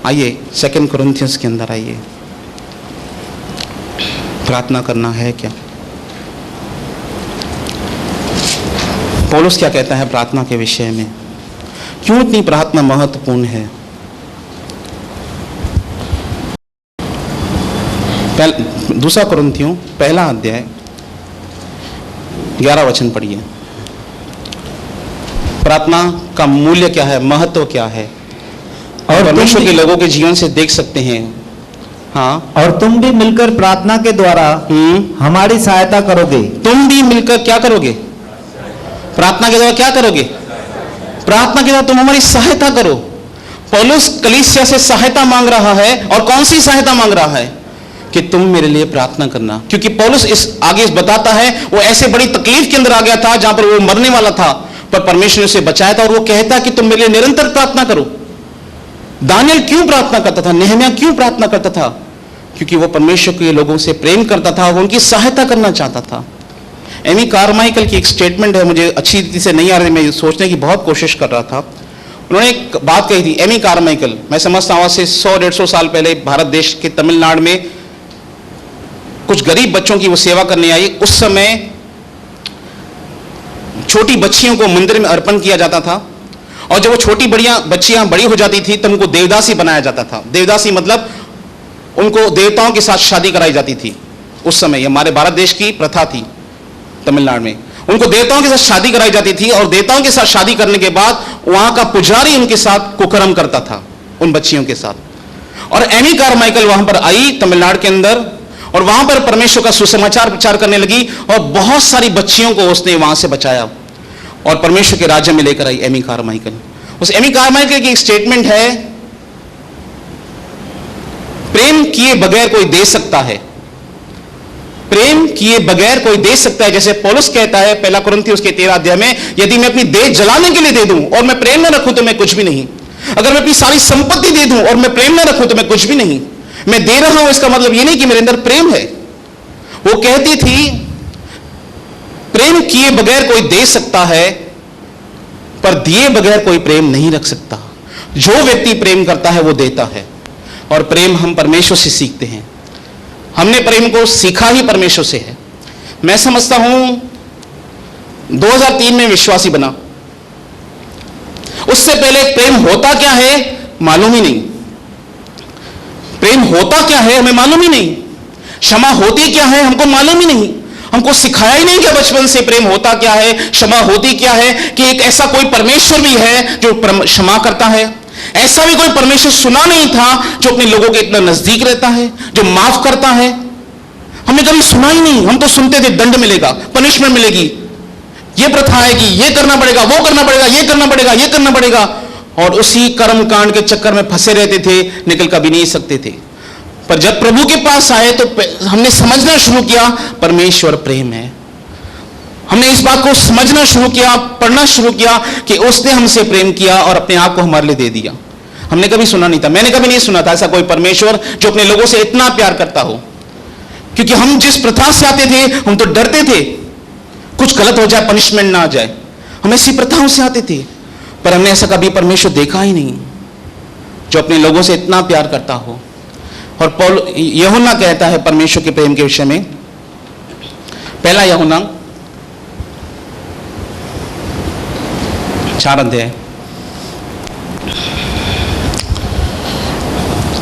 आइए 2 कुरिन्थियंस के अंदर आइए। प्रार्थना करना है क्या? पौलुस क्या कहता है प्रार्थना के विषय में, क्यों इतनी प्रार्थना महत्वपूर्ण है? 2 कुरिन्थियों 1 अध्याय 11 वचन पढ़िए। प्रार्थना का मूल्य क्या है, महत्व क्या है, और परमेश्वर के लोगों के जीवन से देख सकते हैं। हाँ, और तुम भी मिलकर प्रार्थना के द्वारा हमारी सहायता करोगे। तुम भी मिलकर क्या करोगे? प्रार्थना के द्वारा क्या करोगे? प्रार्थना के द्वारा तुम हमारी सहायता करो। पौलुस कलीसिया से सहायता मांग रहा है, और कौन सी सहायता मांग रहा है? कि तुम मेरे लिए प्रार्थना करना। क्योंकि पौलुस आगे बताता है वो ऐसे बड़ी तकलीफ के अंदर आ गया था जहां पर वो मरने वाला था, पर परमेश्वर ने उसे बचाया था, और वो कहता है कि तुम मेरे लिए निरंतर प्रार्थना करो। दानियल क्यों प्रार्थना करता था? नेहमिया क्यों प्रार्थना करता था? क्योंकि वो परमेश्वर के लोगों से प्रेम करता था, वो उनकी सहायता करना चाहता था। एमी कारमाइकल की एक स्टेटमेंट है, मुझे अच्छी रीति से नहीं आ रही, मैं सोचने की बहुत कोशिश कर रहा था। उन्होंने एक बात कही थी। एमी कारमाइकल, मैं समझता हूं से 100-150 साल पहले भारत देश के तमिलनाडु में कुछ गरीब बच्चों की वो सेवा करने आई। उस समय छोटी बच्चियों को मंदिर में अर्पण किया जाता था, और जब वो छोटी बच्चियां बड़ी हो जाती थी तब उनको देवदासी बनाया जाता था। देवदासी मतलब उनको देवताओं के साथ शादी कराई जाती थी। उस समय हमारे भारत देश की प्रथा थी तमिलनाडु में, उनको देवताओं के साथ शादी कराई जाती थी, और देवताओं के साथ शादी करने के बाद वहां का पुजारी उनके साथ कुकर्म करता था उन बच्चियों के साथ। और एमी कारमाइकल वहां पर आई तमिलनाडु के अंदर, और वहां पर परमेश्वर का सुसमाचार प्रचार करने लगी, और बहुत सारी बच्चियों को उसने वहां से बचाया और परमेश्वर के राज्य में लेकर आई एमी कारमाइकल। उस एमी कारमाइकल की एक स्टेटमेंट है, प्रेम किए बगैर कोई दे सकता है, प्रेम किए बगैर कोई दे सकता है। जैसे पौलुस कहता है 1 कुरिन्थियों के 13 अध्याय में, यदि मैं अपनी देह जलाने के लिए दे दूं और मैं प्रेम न रखूं तो मैं कुछ भी नहीं। अगर मैं अपनी सारी संपत्ति दे दूं और मैं प्रेम न रखूं तो मैं कुछ भी नहीं। मैं दे रहा हूं इसका मतलब यह नहीं कि मेरे अंदर प्रेम है। वो कहती थी प्रेम किए बगैर कोई दे सकता है, पर दिए बगैर कोई प्रेम नहीं रख सकता। जो व्यक्ति प्रेम करता है वो देता है, और प्रेम हम परमेश्वर से सीखते हैं। हमने प्रेम को सीखा ही परमेश्वर से है। मैं समझता हूं 2003 में विश्वासी बना, उससे पहले प्रेम होता क्या है मालूम ही नहीं। प्रेम होता क्या है हमें मालूम ही नहीं। क्षमा होती क्या है हमको मालूम ही नहीं। हमको सिखाया ही नहीं कि बचपन से प्रेम होता क्या है, क्षमा होती क्या है, कि एक ऐसा कोई परमेश्वर भी है जो क्षमा करता है। ऐसा भी कोई परमेश्वर सुना नहीं था जो अपने लोगों के इतना नजदीक रहता है, जो माफ करता है। हमने कभी सुना ही नहीं। हम तो सुनते थे दंड मिलेगा, पनिशमेंट मिलेगी, ये प्रथा है कि ये करना पड़ेगा, वो करना पड़ेगा, ये करना पड़ेगा, ये करना पड़ेगा, और उसी कर्म कांड के चक्कर में फंसे रहते थे, निकल कभी नहीं सकते थे। पर जब प्रभु के पास आए तो हमने समझना शुरू किया परमेश्वर प्रेम है। हमने इस बात को समझना शुरू किया, पढ़ना शुरू किया कि उसने हमसे प्रेम किया और अपने आप को हमारे लिए दे दिया। हमने कभी सुना नहीं था, मैंने कभी नहीं सुना था ऐसा कोई परमेश्वर जो अपने लोगों से इतना प्यार करता हो। क्योंकि हम जिस प्रथा से आते थे हम तो डरते थे कुछ गलत हो जाए, पनिशमेंट ना आ जाए। हम ऐसी प्रथाओं से आते थे, पर हमने ऐसा कभी परमेश्वर देखा ही नहीं जो अपने लोगों से इतना प्यार करता हो। और पौल यूहन्ना कहता है परमेश्वर के प्रेम के विषय में, पहला यूहन्ना 4 अध्याय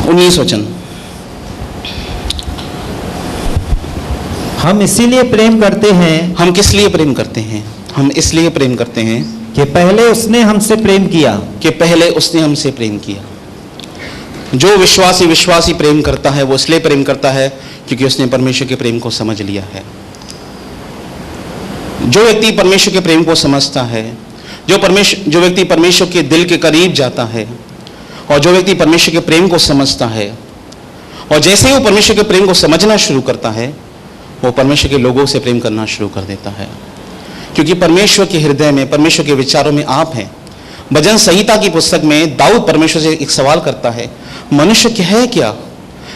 19 वचन। हम इसीलिए प्रेम करते हैं हम किस लिए प्रेम करते हैं? हम इसलिए प्रेम करते हैं कि पहले उसने हमसे प्रेम किया। कि पहले उसने हमसे प्रेम किया। जो विश्वासी प्रेम करता है वो इसलिए प्रेम करता है क्योंकि उसने परमेश्वर के प्रेम को समझ लिया है। जो व्यक्ति परमेश्वर के प्रेम को समझता है, जो व्यक्ति परमेश्वर के दिल के करीब जाता है, और जो व्यक्ति परमेश्वर के प्रेम को समझता है, और जैसे ही वो परमेश्वर के प्रेम को समझना शुरू करता है, वो परमेश्वर के लोगों से प्रेम करना शुरू कर देता है। क्योंकि परमेश्वर के हृदय में, परमेश्वर के विचारों में आप हैं। भजन संहिता की पुस्तक में दाऊद परमेश्वर से एक सवाल करता है, मनुष्य क्या है क्या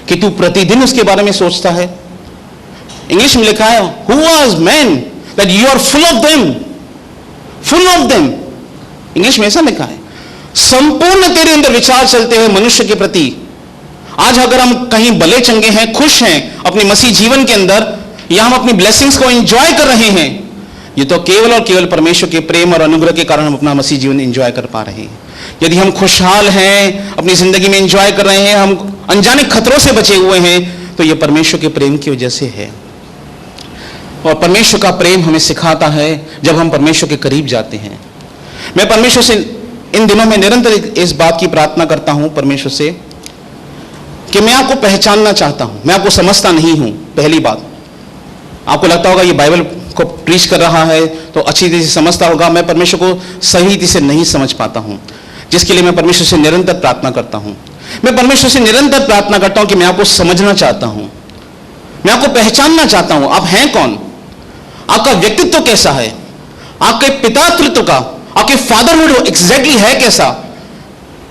कि तू प्रतिदिन उसके बारे में सोचता है? इंग्लिश में लिखा है, who was man that you are full of them. English में ऐसा लिखा है, संपूर्ण तेरे अंदर विचार चलते हैं मनुष्य के प्रति। आज अगर हम कहीं भले चंगे हैं, खुश हैं अपने मसीह जीवन के अंदर, या हम अपनी ब्लेसिंग्स को एंजॉय कर रहे हैं, ये तो केवल और केवल परमेश्वर के प्रेम और अनुग्रह के कारण हम अपना मसीह जीवन एंजॉय कर पा रहे हैं। यदि हम खुशहाल हैं, अपनी जिंदगी में एंजॉय कर रहे हैं, हम अनजाने खतरों से बचे हुए हैं, तो ये परमेश्वर के प्रेम की वजह से है। और परमेश्वर का प्रेम हमें सिखाता है जब हम परमेश्वर के करीब जाते हैं। मैं परमेश्वर से इन दिनों में निरंतर इस बात की प्रार्थना करता हूं परमेश्वर से कि मैं आपको पहचानना चाहता हूं, मैं आपको समझता नहीं हूं। पहली बात, आपको लगता होगा ये बाइबल को प्रीच कर रहा है तो अच्छी तरह से समझता होगा, मैं परमेश्वर को सही रीति से नहीं समझ पाता हूं, जिसके लिए मैं परमेश्वर से निरंतर प्रार्थना करता हूं। मैं परमेश्वर से निरंतर प्रार्थना करता हूं कि मैं आपको समझना चाहता हूं, मैं आपको पहचानना चाहता हूं। आप हैं कौन? आपका व्यक्तित्व कैसा है? आपके पितातृत्व का, आपके फादरहुड एग्जैक्टली है कैसा?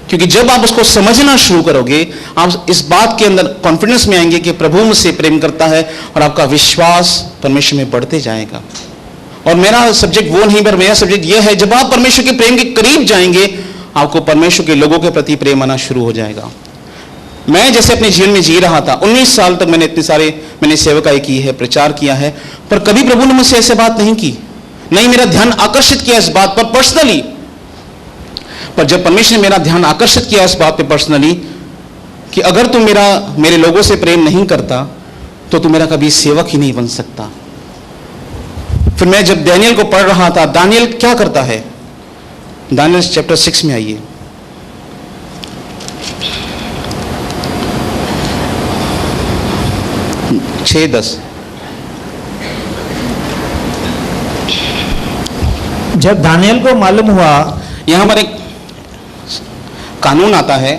क्योंकि जब आप उसको समझना शुरू करोगे, आप इस बात के अंदर कॉन्फिडेंस में आएंगे कि प्रभु मुझसे प्रेम करता है, और आपका विश्वास परमेश्वर में बढ़ते जाएगा। और मेरा सब्जेक्ट वो नहीं, पर मेरा सब्जेक्ट यह है, जब आप परमेश्वर के प्रेम के करीब जाएंगे, आपको परमेश्वर के लोगों के प्रति प्रेम आना शुरू हो जाएगा। मैं जैसे अपने जीवन में जी रहा था, 19 साल तक मैंने सेवकाई की है, प्रचार किया है, पर कभी प्रभु ने मुझसे ऐसे बात नहीं की, नहीं मेरा ध्यान आकर्षित किया इस बात पर पर्सनली। पर जब परमेश्वर ने मेरा ध्यान आकर्षित किया इस बात पे पर्सनली कि अगर तू मेरे लोगों से प्रेम नहीं करता तो तू मेरा कभी सेवक ही नहीं बन सकता। फिर मैं जब दानियल को पढ़ रहा था, दानियल क्या करता है? दानियल चैप्टर 6 में आइए। छः 10। जब दानियल को मालूम हुआ, यहां पर एक कानून आता है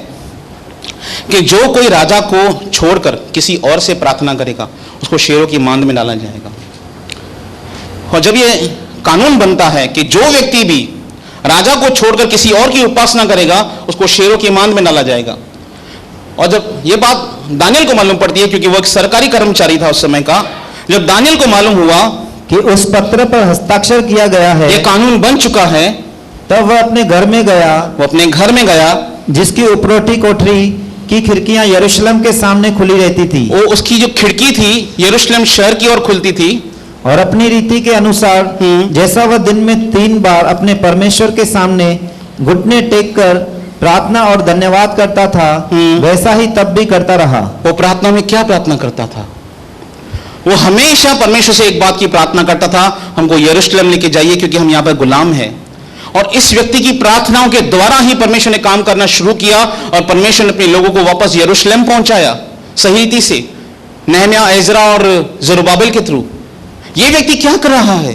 कि जो कोई राजा को छोड़कर किसी और से प्रार्थना करेगा उसको शेरों की मांद में डाला जाएगा। और जब ये कानून बनता है कि जो व्यक्ति भी राजा को छोड़कर किसी और की उपासना करेगा उसको शेरों की मांद में डाला जाएगा। और जब ये बात दानियल को मालूम पड़ती है, क्योंकि वो एक सरकारी कर्मचारी था उस समय का, जब दानियल को मालूम हुआ कि उस पत्र पर हस्ताक्षर किया गया है, ये कानून बन चुका है, तब वह अपने घर में गया, वो अपने घर में गया, जिसकी उपरोटी कोठरी की खिड़कियां यरूशलेम के सामने खुली रहती थी, वो उसकी जो खिड़की थी यरूशलेम शहर की ओर खुलती थी, और अपनी रीति के अनुसार जैसा वह दिन में 3 बार अपने परमेश्वर के सामने घुटने टेक कर प्रार्थना और धन्यवाद करता था, वैसा ही तब भी करता रहा। वो प्रार्थना में क्या प्रार्थना करता था? वो हमेशा परमेश्वर से एक बात की प्रार्थना करता था, हमको यरूशलेम लेके जाइए क्योंकि हम यहाँ पर गुलाम हैं। और इस व्यक्ति की प्रार्थनाओं के द्वारा ही परमेश्वर ने काम करना शुरू किया और परमेश्वर ने अपने लोगों को वापस यरूशलेम पहुंचाया सही रीति से, नहम्याह, एजरा और जरुब्बाबिल के थ्रू। ये व्यक्ति क्या कर रहा है?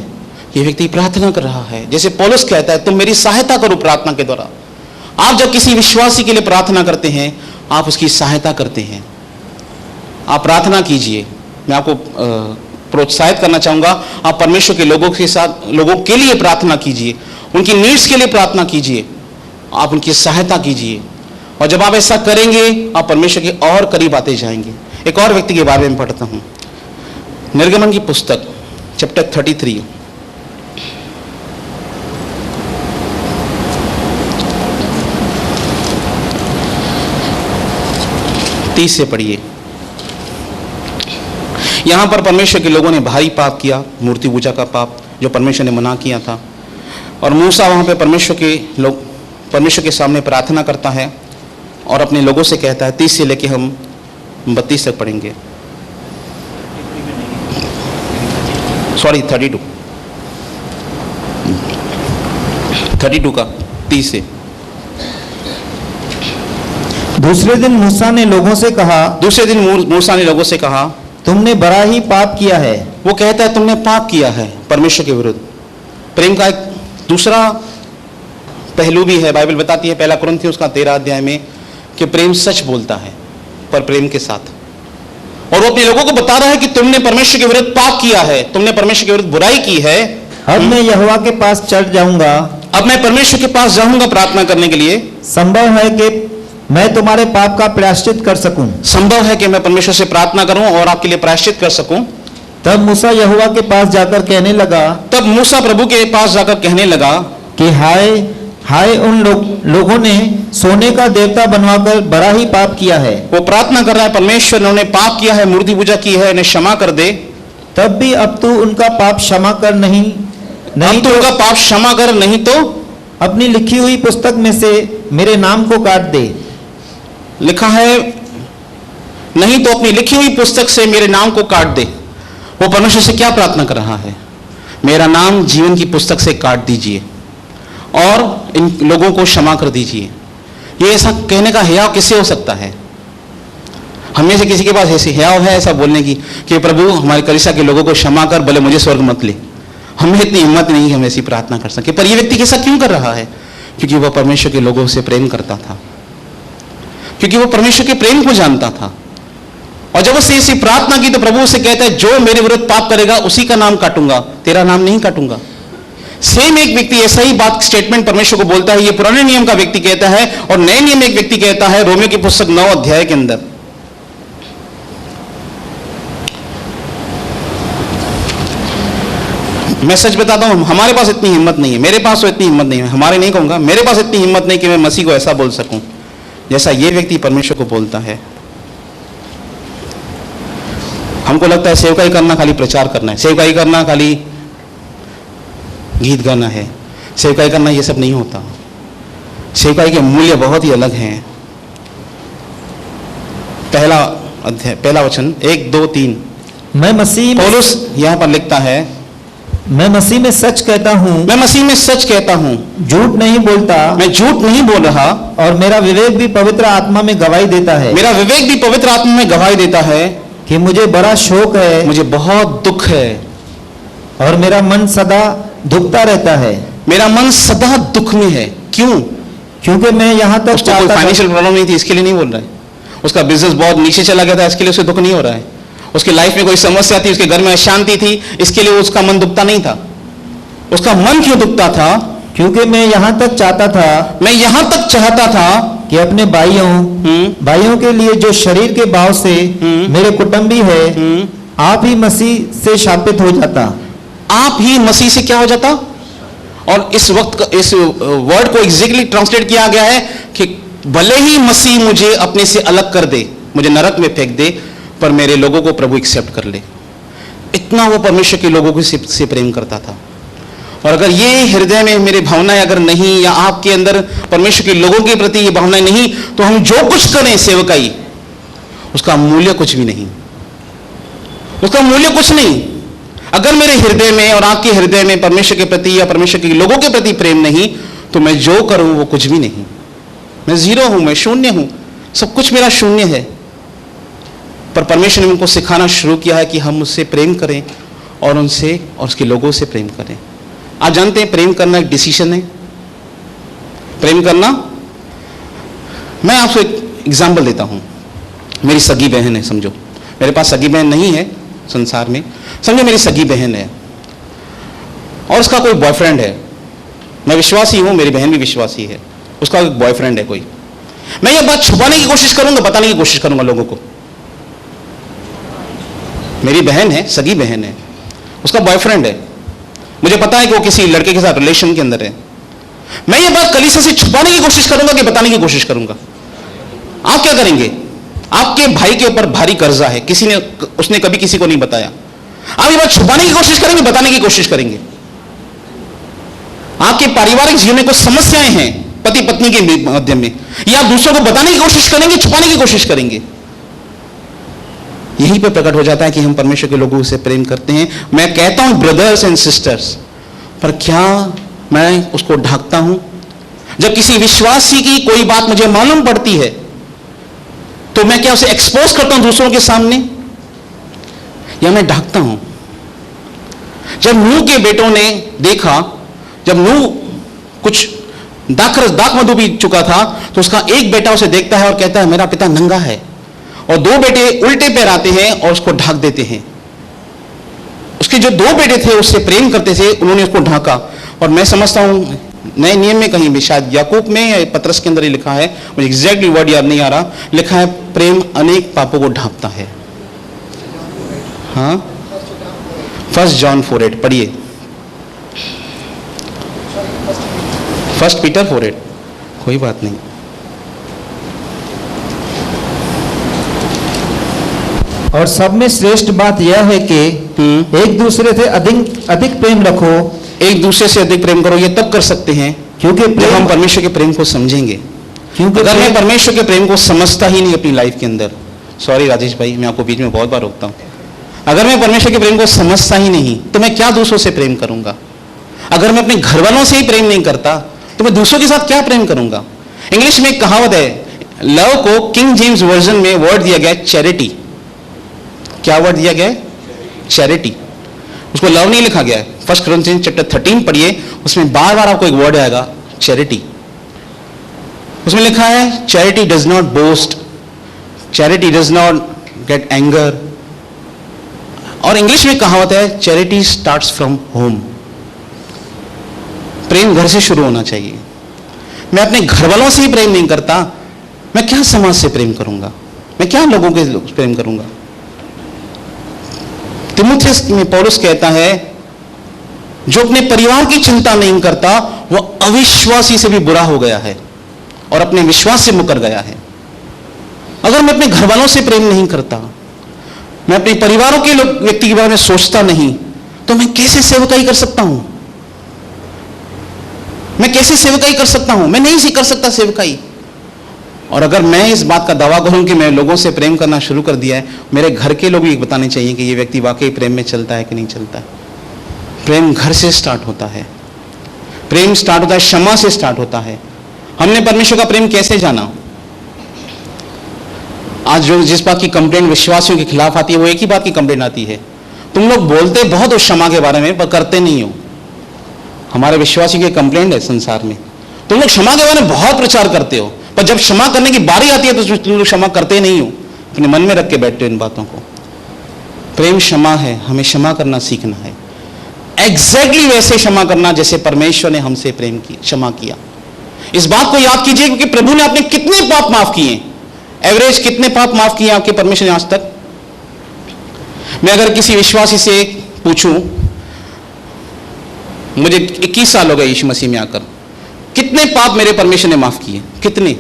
ये व्यक्ति प्रार्थना कर रहा है। जैसे पौलुस कहता है, तुम मेरी सहायता करो प्रार्थना के द्वारा। आप जब किसी विश्वासी के लिए प्रार्थना करते हैं, आप उसकी सहायता करते हैं। आप प्रार्थना कीजिए। मैं आपको प्रोत्साहित करना चाहूंगा, आप परमेश्वर के लोगों के लिए प्रार्थना कीजिए, उनकी नीड्स के लिए प्रार्थना कीजिए, आप उनकी सहायता कीजिए। और जब आप ऐसा करेंगे, आप परमेश्वर के और करीब आते जाएंगे। एक और व्यक्ति के बारे में पढ़ता हूं, निर्गमन की पुस्तक चैप्टर 33 30 से पढ़िए। यहां पर परमेश्वर के लोगों ने भारी पाप किया, मूर्ति पूजा का पाप जो परमेश्वर ने मना किया था। और मूसा वहां पे परमेश्वर के सामने प्रार्थना करता है और अपने लोगों से कहता है, 30 से लेके हम 32 तक पढ़ेंगे, सॉरी 32 का 30 से। दूसरे दिन मूसा ने लोगों से कहा, तुमने बड़ा ही पाप किया है। वो कहता है तुमने पाप किया है परमेश्वर के विरुद्ध। प्रेम का एक दूसरा पहलू भी है। बाइबल बताती है 1 कुरिन्थियों उसका 13 अध्याय में कि प्रेम सच बोलता है पर प्रेम के साथ। और वो अपने लोगों को बता रहा है कि तुमने परमेश्वर के विरुद्ध पाप किया है, तुमने परमेश्वर के विरुद्ध बुराई की है। अब मैं यहोवा के पास चढ़ जाऊंगा, अब मैं परमेश्वर के पास जाऊंगा प्रार्थना करने के लिए। संभव है कि मैं तुम्हारे पाप का प्रायश्चित कर सकूं। संभव है कि मैं परमेश्वर से प्रार्थना करूं और आपके लिए प्रायश्चित कर सकूं। तब मूसा यहोवा के पास जाकर कहने लगा, तब मूसा प्रभु के पास जाकर कहने लगा कि हाय हाय, उन लोगों ने सोने का देवता बनवाकर बड़ा ही पाप किया है। वो प्रार्थना कर रहा है, परमेश्वर उन्होंने पाप किया है, मूर्ति पूजा की है, इन्हें क्षमा कर दे। तब भी अब तू उनका पाप क्षमा कर, नहीं तो उनका पाप क्षमा कर, नहीं तो अपनी लिखी हुई पुस्तक में से मेरे नाम को काट दे। लिखा है, नहीं तो अपनी लिखी हुई पुस्तक से मेरे नाम को काट दे। वो परमेश्वर से क्या प्रार्थना कर रहा है? मेरा नाम जीवन की पुस्तक से काट दीजिए और इन लोगों को क्षमा कर दीजिए। ये ऐसा कहने का हियाव किससे हो सकता है? हमें से किसी के पास ऐसी हियाव है ऐसा बोलने की कि प्रभु हमारे कलीसिया के लोगों को क्षमा कर, भले मुझे स्वर्ग मत ले? हमें इतनी हिम्मत नहीं कि हम ऐसी प्रार्थना कर सके। पर यह व्यक्ति ऐसा क्यों कर रहा है? क्योंकि वह परमेश्वर के लोगों से प्रेम करता था, क्योंकि वो परमेश्वर के प्रेम को जानता था। और जब उसने ऐसी प्रार्थना की तो प्रभु उसे कहता है, जो मेरे विरुद्ध पाप करेगा उसी का नाम काटूंगा, तेरा नाम नहीं काटूंगा। सेम एक व्यक्ति ऐसा ही बात स्टेटमेंट परमेश्वर को बोलता है। ये पुराने नियम का व्यक्ति कहता है और नए नियम एक व्यक्ति कहता है रोमियो की पुस्तक 9 अध्याय के अंदर। मैं सच बताता हूं, हमारे पास इतनी हिम्मत नहीं है, मेरे पास तो इतनी हिम्मत नहीं है, हमारे नहीं कहूंगा, मेरे पास इतनी हिम्मत नहीं कि मैं मसीह को ऐसा बोल सकूं जैसा ये व्यक्ति परमेश्वर को बोलता है। हमको लगता है सेवकाई करना खाली प्रचार करना है, सेवकाई करना खाली गीत गाना है, सेवकाई करना ये सब नहीं होता। सेवकाई के मूल्य बहुत ही अलग हैं। पहला अध्याय, पहला वचन 1, 2, 3 मैं मसीह में पौलुस यहां पर लिखता है, मैं मसीह में सच कहता हूँ, मैं मसीह में सच कहता हूँ, झूठ नहीं बोलता, मैं झूठ नहीं बोल रहा, और मेरा विवेक भी पवित्र आत्मा में गवाही देता है, मेरा विवेक भी पवित्र आत्मा में गवाही देता है कि मुझे बड़ा शोक है, मुझे बहुत दुख है और मेरा मन सदा दुखता रहता है। मेरा मन सदा दुख में है। क्यों? क्योंकि मैं यहाँ तक उसको कोई चाहता था, फाइनेंशियल प्रॉब्लम नहीं थी इसके लिए नहीं बोल रहा है, उसका बिजनेस बहुत नीचे चला गया था इसके लिए उसे दुख नहीं हो रहा है, उसकी लाइफ में कोई समस्या थी, उसके घर में अशांति थी, इसके लिए उसका मन दुखता नहीं था। उसका मन क्यों दुखता था? क्योंकि मैं यहाँ तक चाहता था, मैं यहां तक चाहता था कि अपने भाइयों के लिए जो शरीर के भाव से मेरे कुटुंबी है, आप ही मसीह से शापित हो जाता। आप ही मसीह से क्या हो जाता? और इस वक्त इस वर्ड को एग्जैक्टली ट्रांसलेट किया गया है कि भले ही मसीह मुझे अपने से अलग कर दे, मुझे नरक में फेंक दे, पर मेरे लोगों को प्रभु एक्सेप्ट कर ले। इतना वो परमेश्वर के लोगों को से प्रेम करता था। और अगर ये हृदय में मेरे भावनाएं अगर नहीं, या आपके अंदर परमेश्वर के लोगों के प्रति ये भावनाएं नहीं, तो हम जो कुछ करें सेवकाई, उसका मूल्य कुछ भी नहीं, उसका मूल्य कुछ नहीं। अगर मेरे हृदय में और आपके हृदय में परमेश्वर के प्रति या परमेश्वर के लोगों के प्रति प्रेम नहीं, तो मैं जो करूं वो कुछ भी नहीं। मैं जीरो हूं, मैं शून्य हूं, सब कुछ मेरा शून्य है। पर परमेश्वर ने उनको सिखाना शुरू किया है कि हम उससे प्रेम करें और उनसे और उसके लोगों से प्रेम करें। आप जानते हैं प्रेम करना एक डिसीजन है। प्रेम करना, मैं आपको एक एग्जाम्पल देता हूं। मेरी सगी बहन है, समझो मेरे पास सगी बहन नहीं है संसार में, समझो मेरी सगी बहन है और उसका कोई बॉयफ्रेंड है। मैं विश्वासी हूं, मेरी बहन भी विश्वासी है, उसका एक बॉयफ्रेंड है कोई। मैं ये बात छुपाने की कोशिश करूंगा, बताने की कोशिश करूंगा लोगों को। मेरी बहन है, सगी बहन है, उसका बॉयफ्रेंड है, मुझे पता है कि वो किसी लड़के के साथ रिलेशन के अंदर है। मैं ये बात कलीसिया से छुपाने की कोशिश करूंगा कि बताने की कोशिश करूंगा? आप क्या करेंगे? आपके भाई के ऊपर भारी कर्जा है, उसने कभी किसी को नहीं बताया, आप ये बात छुपाने की कोशिश करेंगे, बताने की कोशिश करेंगे। आपके पारिवारिक जीवन में कुछ समस्याएं हैं पति पत्नी के माध्यम में, या आप दूसरों को बताने की कोशिश करेंगे, छुपाने की कोशिश करेंगे। यहीं पे प्रकट हो जाता है कि हम परमेश्वर के लोगों से प्रेम करते हैं। मैं कहता हूं ब्रदर्स एंड सिस्टर्स, पर क्या मैं उसको ढांकता हूं? जब किसी विश्वासी की कोई बात मुझे मालूम पड़ती है तो मैं क्या उसे एक्सपोज करता हूं दूसरों के सामने, या मैं ढांकता हूं? जब नूह के बेटों ने देखा, जब नूह कुछ दाख मधु पी चुका था, तो उसका एक बेटा उसे देखता है और कहता है मेरा पिता नंगा है, और दो बेटे उल्टे पैर आते हैं और उसको ढांक देते हैं। उसके जो दो बेटे थे उससे प्रेम करते थे, उन्होंने उसको ढांका। और मैं समझता हूं नए नियम में कहीं भी, शायद याकूब में या पतरस के अंदर ही लिखा है, मुझे एग्जैक्टली वर्ड याद नहीं आ रहा, लिखा है प्रेम अनेक पापों को ढांकता है। हाँ, 1 जॉन 4:8 पढ़िए, 1 पीटर 4:8, कोई बात नहीं। और सब में श्रेष्ठ बात यह है कि एक दूसरे से अधिक अधिक प्रेम रखो। एक दूसरे से अधिक प्रेम करो। ये तब कर सकते हैं क्योंकि जब हम परमेश्वर के प्रेम को समझेंगे। क्योंकि अगर मैं परमेश्वर के प्रेम को समझता ही नहीं अपनी लाइफ के अंदर, सॉरी राजेश भाई, मैं आपको बीच में बहुत बार रोकता हूं, अगर मैं परमेश्वर के प्रेम को समझता ही नहीं तो मैं क्या दूसरों से प्रेम करूंगा? अगर मैं अपने घर वालों से ही प्रेम नहीं करता तो मैं दूसरों के साथ क्या प्रेम करूंगा? इंग्लिश में एक कहावत है, लव को किंग जेम्स वर्जन में वर्ड दिया गया चैरिटी। क्या वर्ड दिया गया है? चैरिटी। उसको लव नहीं लिखा गया है। 1 कोरिन्थियंस चैप्टर 13 पढ़िए, उसमें बार बार आपको एक वर्ड आएगा, चैरिटी। उसमें लिखा है charity does not boast, charity does not gate anger. और इंग्लिश में कहावत है चैरिटी स्टार्ट्स फ्रॉम होम। प्रेम घर से शुरू होना चाहिए। मैं अपने घर वालों से ही प्रेम नहीं करता, मैं क्या समाज से प्रेम करूंगा? मैं क्या लोगों के प्रेम करूंगा? तिमुथियुस में पौलुस कहता है जो अपने परिवार की चिंता नहीं करता वो अविश्वासी से भी बुरा हो गया है और अपने विश्वास से मुकर गया है। अगर मैं अपने घर वालों से प्रेम नहीं करता, मैं अपने परिवारों के व्यक्ति के बारे में सोचता नहीं, तो मैं कैसे सेवकाई कर सकता हूं? मैं कैसे सेवकाई कर सकता हूं? मैं नहीं कर सकता सेवकाई। और अगर मैं इस बात का दावा करूं कि मैं लोगों से प्रेम करना शुरू कर दिया है, मेरे घर के लोग भी बताने चाहिए कि ये व्यक्ति वाकई प्रेम में चलता है कि नहीं चलता है। प्रेम घर से स्टार्ट होता है। प्रेम स्टार्ट होता है, क्षमा से स्टार्ट होता है। हमने परमेश्वर का प्रेम कैसे जाना? आज जो जिस बात की कंप्लेंट विश्वासियों के खिलाफ आती है वो एक ही बात की कंप्लेंट आती है, तुम लोग बोलते बहुत हो क्षमा के बारे में पर करते नहीं हो। हमारे विश्वासी की कंप्लेंट है संसार में, तुम लोग क्षमा के बारे में बहुत प्रचार करते हो पर जब क्षमा करने की बारी आती है तो तुम लोग क्षमा करते नहीं हो। अपने मन में रख के बैठते हो इन बातों को। प्रेम क्षमा है, हमें क्षमा करना सीखना है। एग्जैक्टली वैसे क्षमा करना जैसे परमेश्वर ने हमसे प्रेम की क्षमा किया। इस बात को याद कीजिए क्योंकि प्रभु ने आपने कितने पाप माफ किए, एवरेज कितने पाप माफ किए आपके परमेश्वर ने आज तक? मैं अगर किसी विश्वासी से पूछूं, मुझे 21 साल हो गए यीशु मसीह में आकर, कितने पाप मेरे परमेश्वर ने माफ किए? कितने?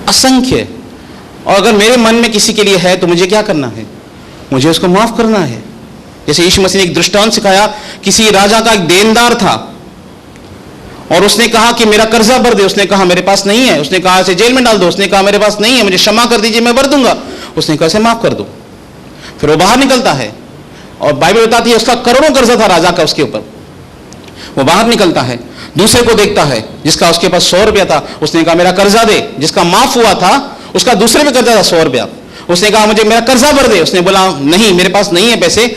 असंख्य। और अगर मेरे मन में किसी के लिए है तो मुझे क्या करना है? मुझे उसको माफ करना है। जैसे यीशु मसीह ने एक दृष्टांत सिखाया, किसी राजा का एक देनदार था और उसने कहा कि मेरा कर्जा भर दे। उसने कहा मेरे पास नहीं है। उसने कहा इसे जेल में डाल दो। उसने कहा मेरे पास नहीं है, मुझे क्षमा कर दीजिए, मैं भर दूंगा। उसने कहा इसे माफ कर दो। फिर वो बाहर निकलता है और बाइबल बताती है उसका करोड़ों कर्जा था राजा का उसके ऊपर। वो बाहर निकलता है, दूसरे को देखता है जिसका उसके पास 100 रुपया था। उसने कहा मेरा कर्जा दे। जिसका माफ हुआ था उसका दूसरे पे कर्जा था 100 रुपया। उसने कहा मुझे मेरा कर्जा भर दे। उसने बोला नहीं, मेरे पास नहीं है पैसे,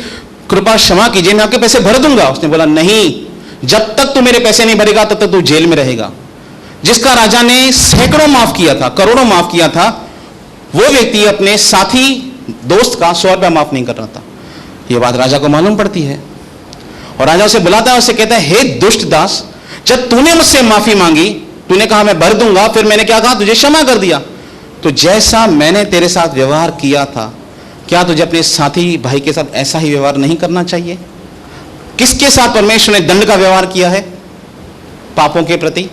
कृपा क्षमा कीजिए, मैं आपके पैसे भर दूंगा। उसने बोला नहीं, जब तक तू मेरे पैसे नहीं भरेगा तब तक तू जेल में रहेगा। जिसका राजा ने सैकड़ों माफ किया था, करोड़ों माफ किया था, वो व्यक्ति अपने साथी दोस्त का 100 रुपया माफ नहीं कर रहा था। यह बात राजा को मालूम पड़ती है और राजा उसे बुलाता है, उससे कहता है हे दुष्ट दास, जब तूने मुझसे माफी मांगी, तूने कहा मैं भर दूंगा, फिर मैंने क्या कहा? तुझे क्षमा कर दिया। तो जैसा मैंने तेरे साथ व्यवहार किया था, क्या तुझे अपने साथी भाई के साथ ऐसा ही व्यवहार नहीं करना चाहिए? किसके साथ परमेश्वर ने दंड का व्यवहार किया है? पापों के प्रति।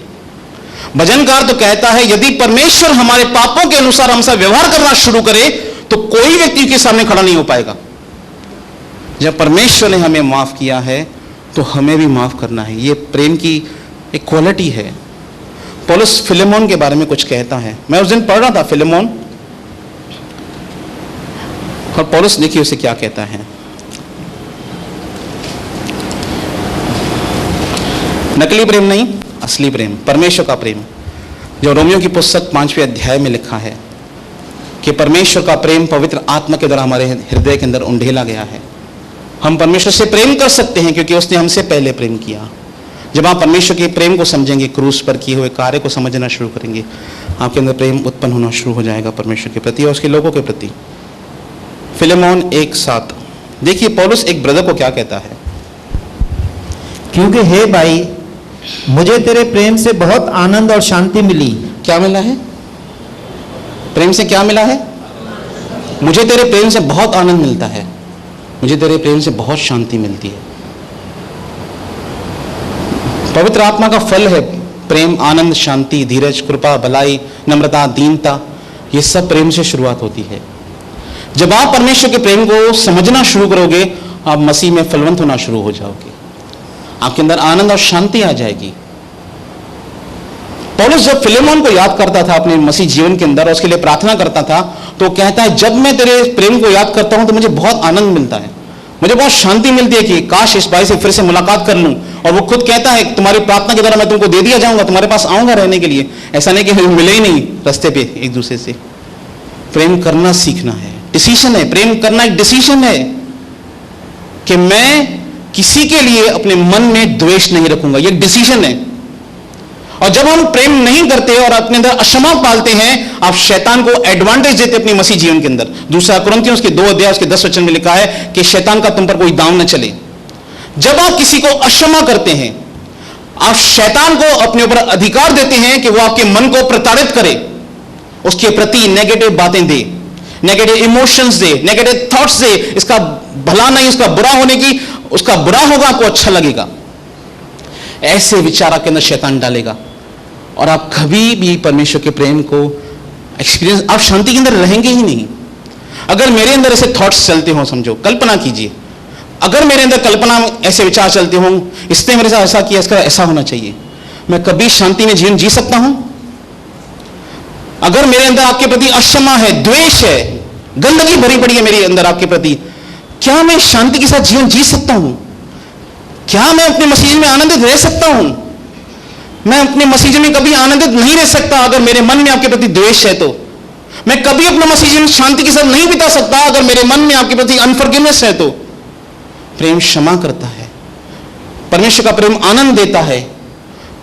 भजनकार तो कहता है यदि परमेश्वर हमारे पापों के अनुसार हमसे व्यवहार करना शुरू करे तो कोई व्यक्ति के सामने खड़ा नहीं हो पाएगा। जब परमेश्वर ने हमें माफ किया है तो हमें भी माफ करना है। यह प्रेम की एक क्वालिटी है। पौलुस फिलेमोन के बारे में कुछ कहता है। मैं उस दिन पढ़ रहा था फिलेमोन, और पौलुस देखिए उसे क्या कहता है। नकली प्रेम नहीं, असली प्रेम, परमेश्वर का प्रेम, जो रोमियो की पुस्तक 5वें अध्याय में लिखा है कि परमेश्वर का प्रेम पवित्र आत्मा के द्वारा हमारे हृदय के अंदर उंडेला गया है। हम परमेश्वर से प्रेम कर सकते हैं क्योंकि उसने हमसे पहले प्रेम किया। जब आप परमेश्वर के प्रेम को समझेंगे, क्रूस पर किए हुए कार्य को समझना शुरू करेंगे, आपके अंदर प्रेम उत्पन्न होना शुरू हो जाएगा परमेश्वर के प्रति और उसके लोगों के प्रति। फिलेमोन 1:7 देखिए पौलुस एक ब्रदर को क्या कहता है। क्योंकि हे भाई, मुझे तेरे प्रेम से बहुत आनंद और शांति मिली। क्या मिला है? प्रेम से क्या मिला है? मुझे तेरे प्रेम से बहुत आनंद मिलता है, मुझे तेरे प्रेम से बहुत शांति मिलती है। पवित्र आत्मा का फल है प्रेम, आनंद, शांति, धीरज, कृपा, भलाई, नम्रता, दीनता। ये सब प्रेम से शुरुआत होती है। जब आप परमेश्वर के प्रेम को समझना शुरू करोगे, आप मसीह में फलवंत होना शुरू हो जाओगे, आपके अंदर आनंद और शांति आ जाएगी। पौलुस जब फिलेमोन को याद करता था अपने मसीह जीवन के अंदर, उसके लिए प्रार्थना करता था, तो कहता है जब मैं तेरे प्रेम को याद करता हूं तो मुझे बहुत आनंद मिलता है, मुझे बहुत शांति मिलती है कि काश इस भाई से फिर से मुलाकात कर लूं। और वो खुद कहता है तुम्हारी प्रार्थना के द्वारा मैं तुमको दे दिया जाऊंगा, तुम्हारे पास आऊंगा रहने के लिए। ऐसा नहीं कि मिले ही नहीं रास्ते पे एक दूसरे से। प्रेम करना सीखना है, डिसीजन है। प्रेम करना एक डिसीजन है कि मैं किसी के लिए अपने मन में द्वेष नहीं रखूंगा, ये डिसीजन है। और जब हम प्रेम नहीं करते और अपने अंदर अक्षमा पालते हैं, आप शैतान को एडवांटेज देते अपनी मसीह जीवन के अंदर। दूसरा कुरिन्थियों उसके 2 अध्याय उसके 10 वचन में लिखा है कि शैतान का तुम पर कोई दांव न चले। जब आप किसी को अक्षमा करते हैं, आप शैतान को अपने ऊपर अधिकार देते हैं कि वो आपके मन को प्रताड़ित करे, उसके प्रति नेगेटिव बातें दे, नेगेटिव इमोशंस दे, नेगेटिव थॉट्स दे। इसका भला नहीं, उसका बुरा होने की, उसका बुरा होगा, आपको अच्छा लगेगा। ऐसे विचार आपके अंदर शैतान डालेगा और आप कभी भी परमेश्वर के प्रेम को एक्सपीरियंस, आप शांति के अंदर रहेंगे ही नहीं। अगर मेरे अंदर ऐसे थॉट्स चलते हो, समझो, कल्पना कीजिए, अगर मेरे अंदर कल्पना ऐसे विचार चलते हो, इसने मेरे साथ ऐसा किया, इसका ऐसा होना चाहिए, मैं कभी शांति में जीवन जी सकता हूं? अगर मेरे अंदर आपके प्रति अक्षमा है, द्वेष है, गंदगी भरी पड़ी है मेरे अंदर आपके प्रति, क्या मैं शांति के साथ जीवन जी सकता हूं? क्या मैं अपने मसीह में आनंदित रह सकता हूं? मैं अपने मसीह में कभी आनंदित नहीं रह सकता अगर मेरे मन में आपके प्रति द्वेष है। तो मैं कभी अपना मसीह जीवन शांति के साथ नहीं बिता सकता अगर मेरे मन में आपके प्रति अनफॉरगिवनेस है। तो प्रेम क्षमा करता है, परमेश्वर का प्रेम आनंद देता है,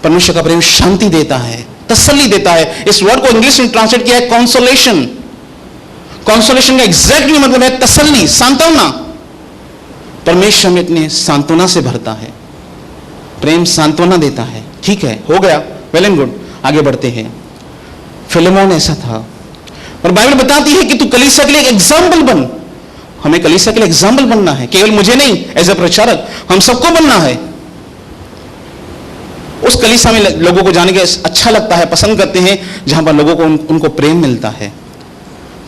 परमेश्वर का प्रेम शांति देता है, तसल्ली देता है। इस वर्ड को इंग्लिश में ट्रांसलेट किया है कंसोलेशन। कंसोलेशन का एग्जैक्टली मतलब है तसल्ली, सांत्वना। परमेश्वर में इतने सांत्वना से भरता है, प्रेम सांत्वना देता है। ठीक है, हो गया, वेल एंड गुड, आगे बढ़ते हैं। फिलेमोन ऐसा था और बाइबल बताती है कि तू कलीसिया के लिए एक एग्जाम्पल बन। हमें कलीसिया के लिए एग्जाम्पल बनना है, केवल मुझे नहीं, एज ए प्रचारक हम सबको बनना है। उस कलीसिया में लोगों को जाने के अच्छा लगता है, पसंद करते हैं, जहां पर लोगों को उनको प्रेम मिलता है।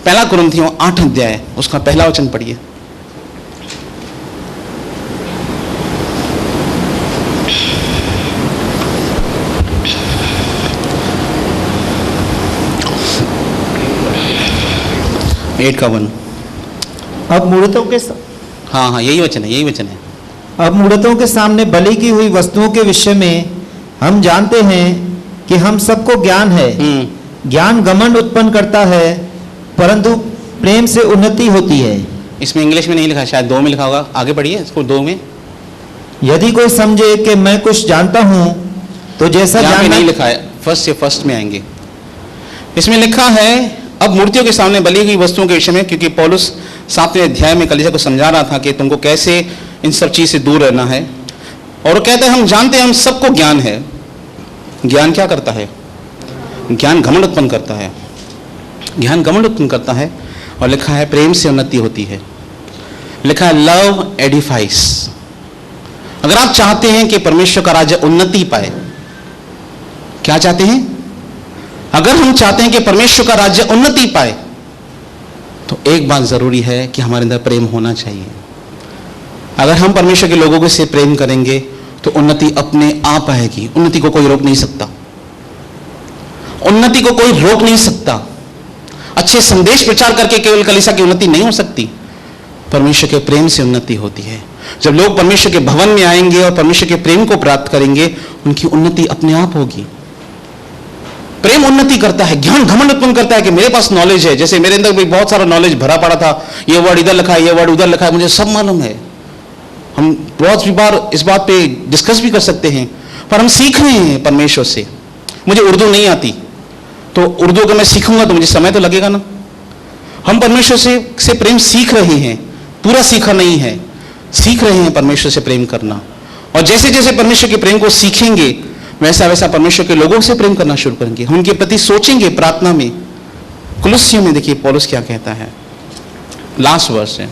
1 कुरिन्थियों 8 अध्याय उसका पहला वचन पढ़िए। एट का 1। अब मूर्तों के हाँ, यही वचन है, यही वचन है। अब मूर्तों के सामने बलि की हुई वस्तुओं के विषय में हम जानते हैं कि हम सबको ज्ञान है। ज्ञान घमंड उत्पन्न करता है, परंतु प्रेम से उन्नति होती है। इसमें इंग्लिश में नहीं लिखा, शायद 2 में लिखा होगा, आगे पढ़िए इसको 2 में। यदि कोई समझे कि मैं कुछ जानता हूं तो जैसा यहाँ पे जानना नहीं लिखा है, फर्स्ट में आएंगे। इसमें लिखा है अब मूर्तियों के सामने बलि की वस्तुओं के विषय में, क्योंकि पौलुस 7वें अध्याय में कलीसिया को समझा रहा था कि तुमको कैसे इन सब चीज से दूर रहना है। और वो कहते हैं हम जानते हैं, हम सबको ज्ञान है। ज्ञान क्या करता है? ज्ञान घमंड उत्पन्न करता है, ज्ञान घमंड उत्पन्न करता है। और लिखा है प्रेम से उन्नति होती है, लिखा है लव एडिफाइस। अगर आप चाहते हैं कि परमेश्वर का राज्य उन्नति पाए, क्या चाहते हैं? अगर हम चाहते हैं कि परमेश्वर का राज्य उन्नति पाए, तो एक बात जरूरी है कि हमारे अंदर प्रेम होना चाहिए। अगर हम परमेश्वर के लोगों से प्रेम करेंगे तो उन्नति अपने आप आएगी। उन्नति को कोई रोक नहीं सकता, उन्नति को कोई रोक नहीं सकता। अच्छे संदेश प्रचार करके केवल कलीसिया की उन्नति नहीं हो सकती, परमेश्वर के प्रेम से उन्नति होती है। जब लोग परमेश्वर के भवन में आएंगे और परमेश्वर के प्रेम को प्राप्त करेंगे, उनकी उन्नति अपने आप होगी। प्रेम उन्नति करता है, ज्ञान घमंड उत्पन्न करता है कि मेरे पास नॉलेज है। जैसे मेरे अंदर भी बहुत सारा नॉलेज भरा पड़ा था, ये वर्ड इधर लिखा है, ये वर्ड उधर लिखा है, मुझे सब मालूम है। हम बहुत बार इस बात पे डिस्कस भी कर सकते हैं, पर हम सीख रहे हैं परमेश्वर से। मुझे उर्दू नहीं आती, तो उर्दू अगर मैं सीखूंगा तो मुझे समय तो लगेगा ना। हम परमेश्वर से प्रेम सीख रहे हैं, पूरा सीखा नहीं है, सीख रहे हैं परमेश्वर से प्रेम करना। और जैसे जैसे परमेश्वर के प्रेम को सीखेंगे, वैसा वैसा परमेश्वर के लोगों से प्रेम करना शुरू करेंगे। हम उनके प्रति सोचेंगे प्रार्थना में। कुलुस्सियों में देखिए पौलुस क्या कहता है, लास्ट वर्स है।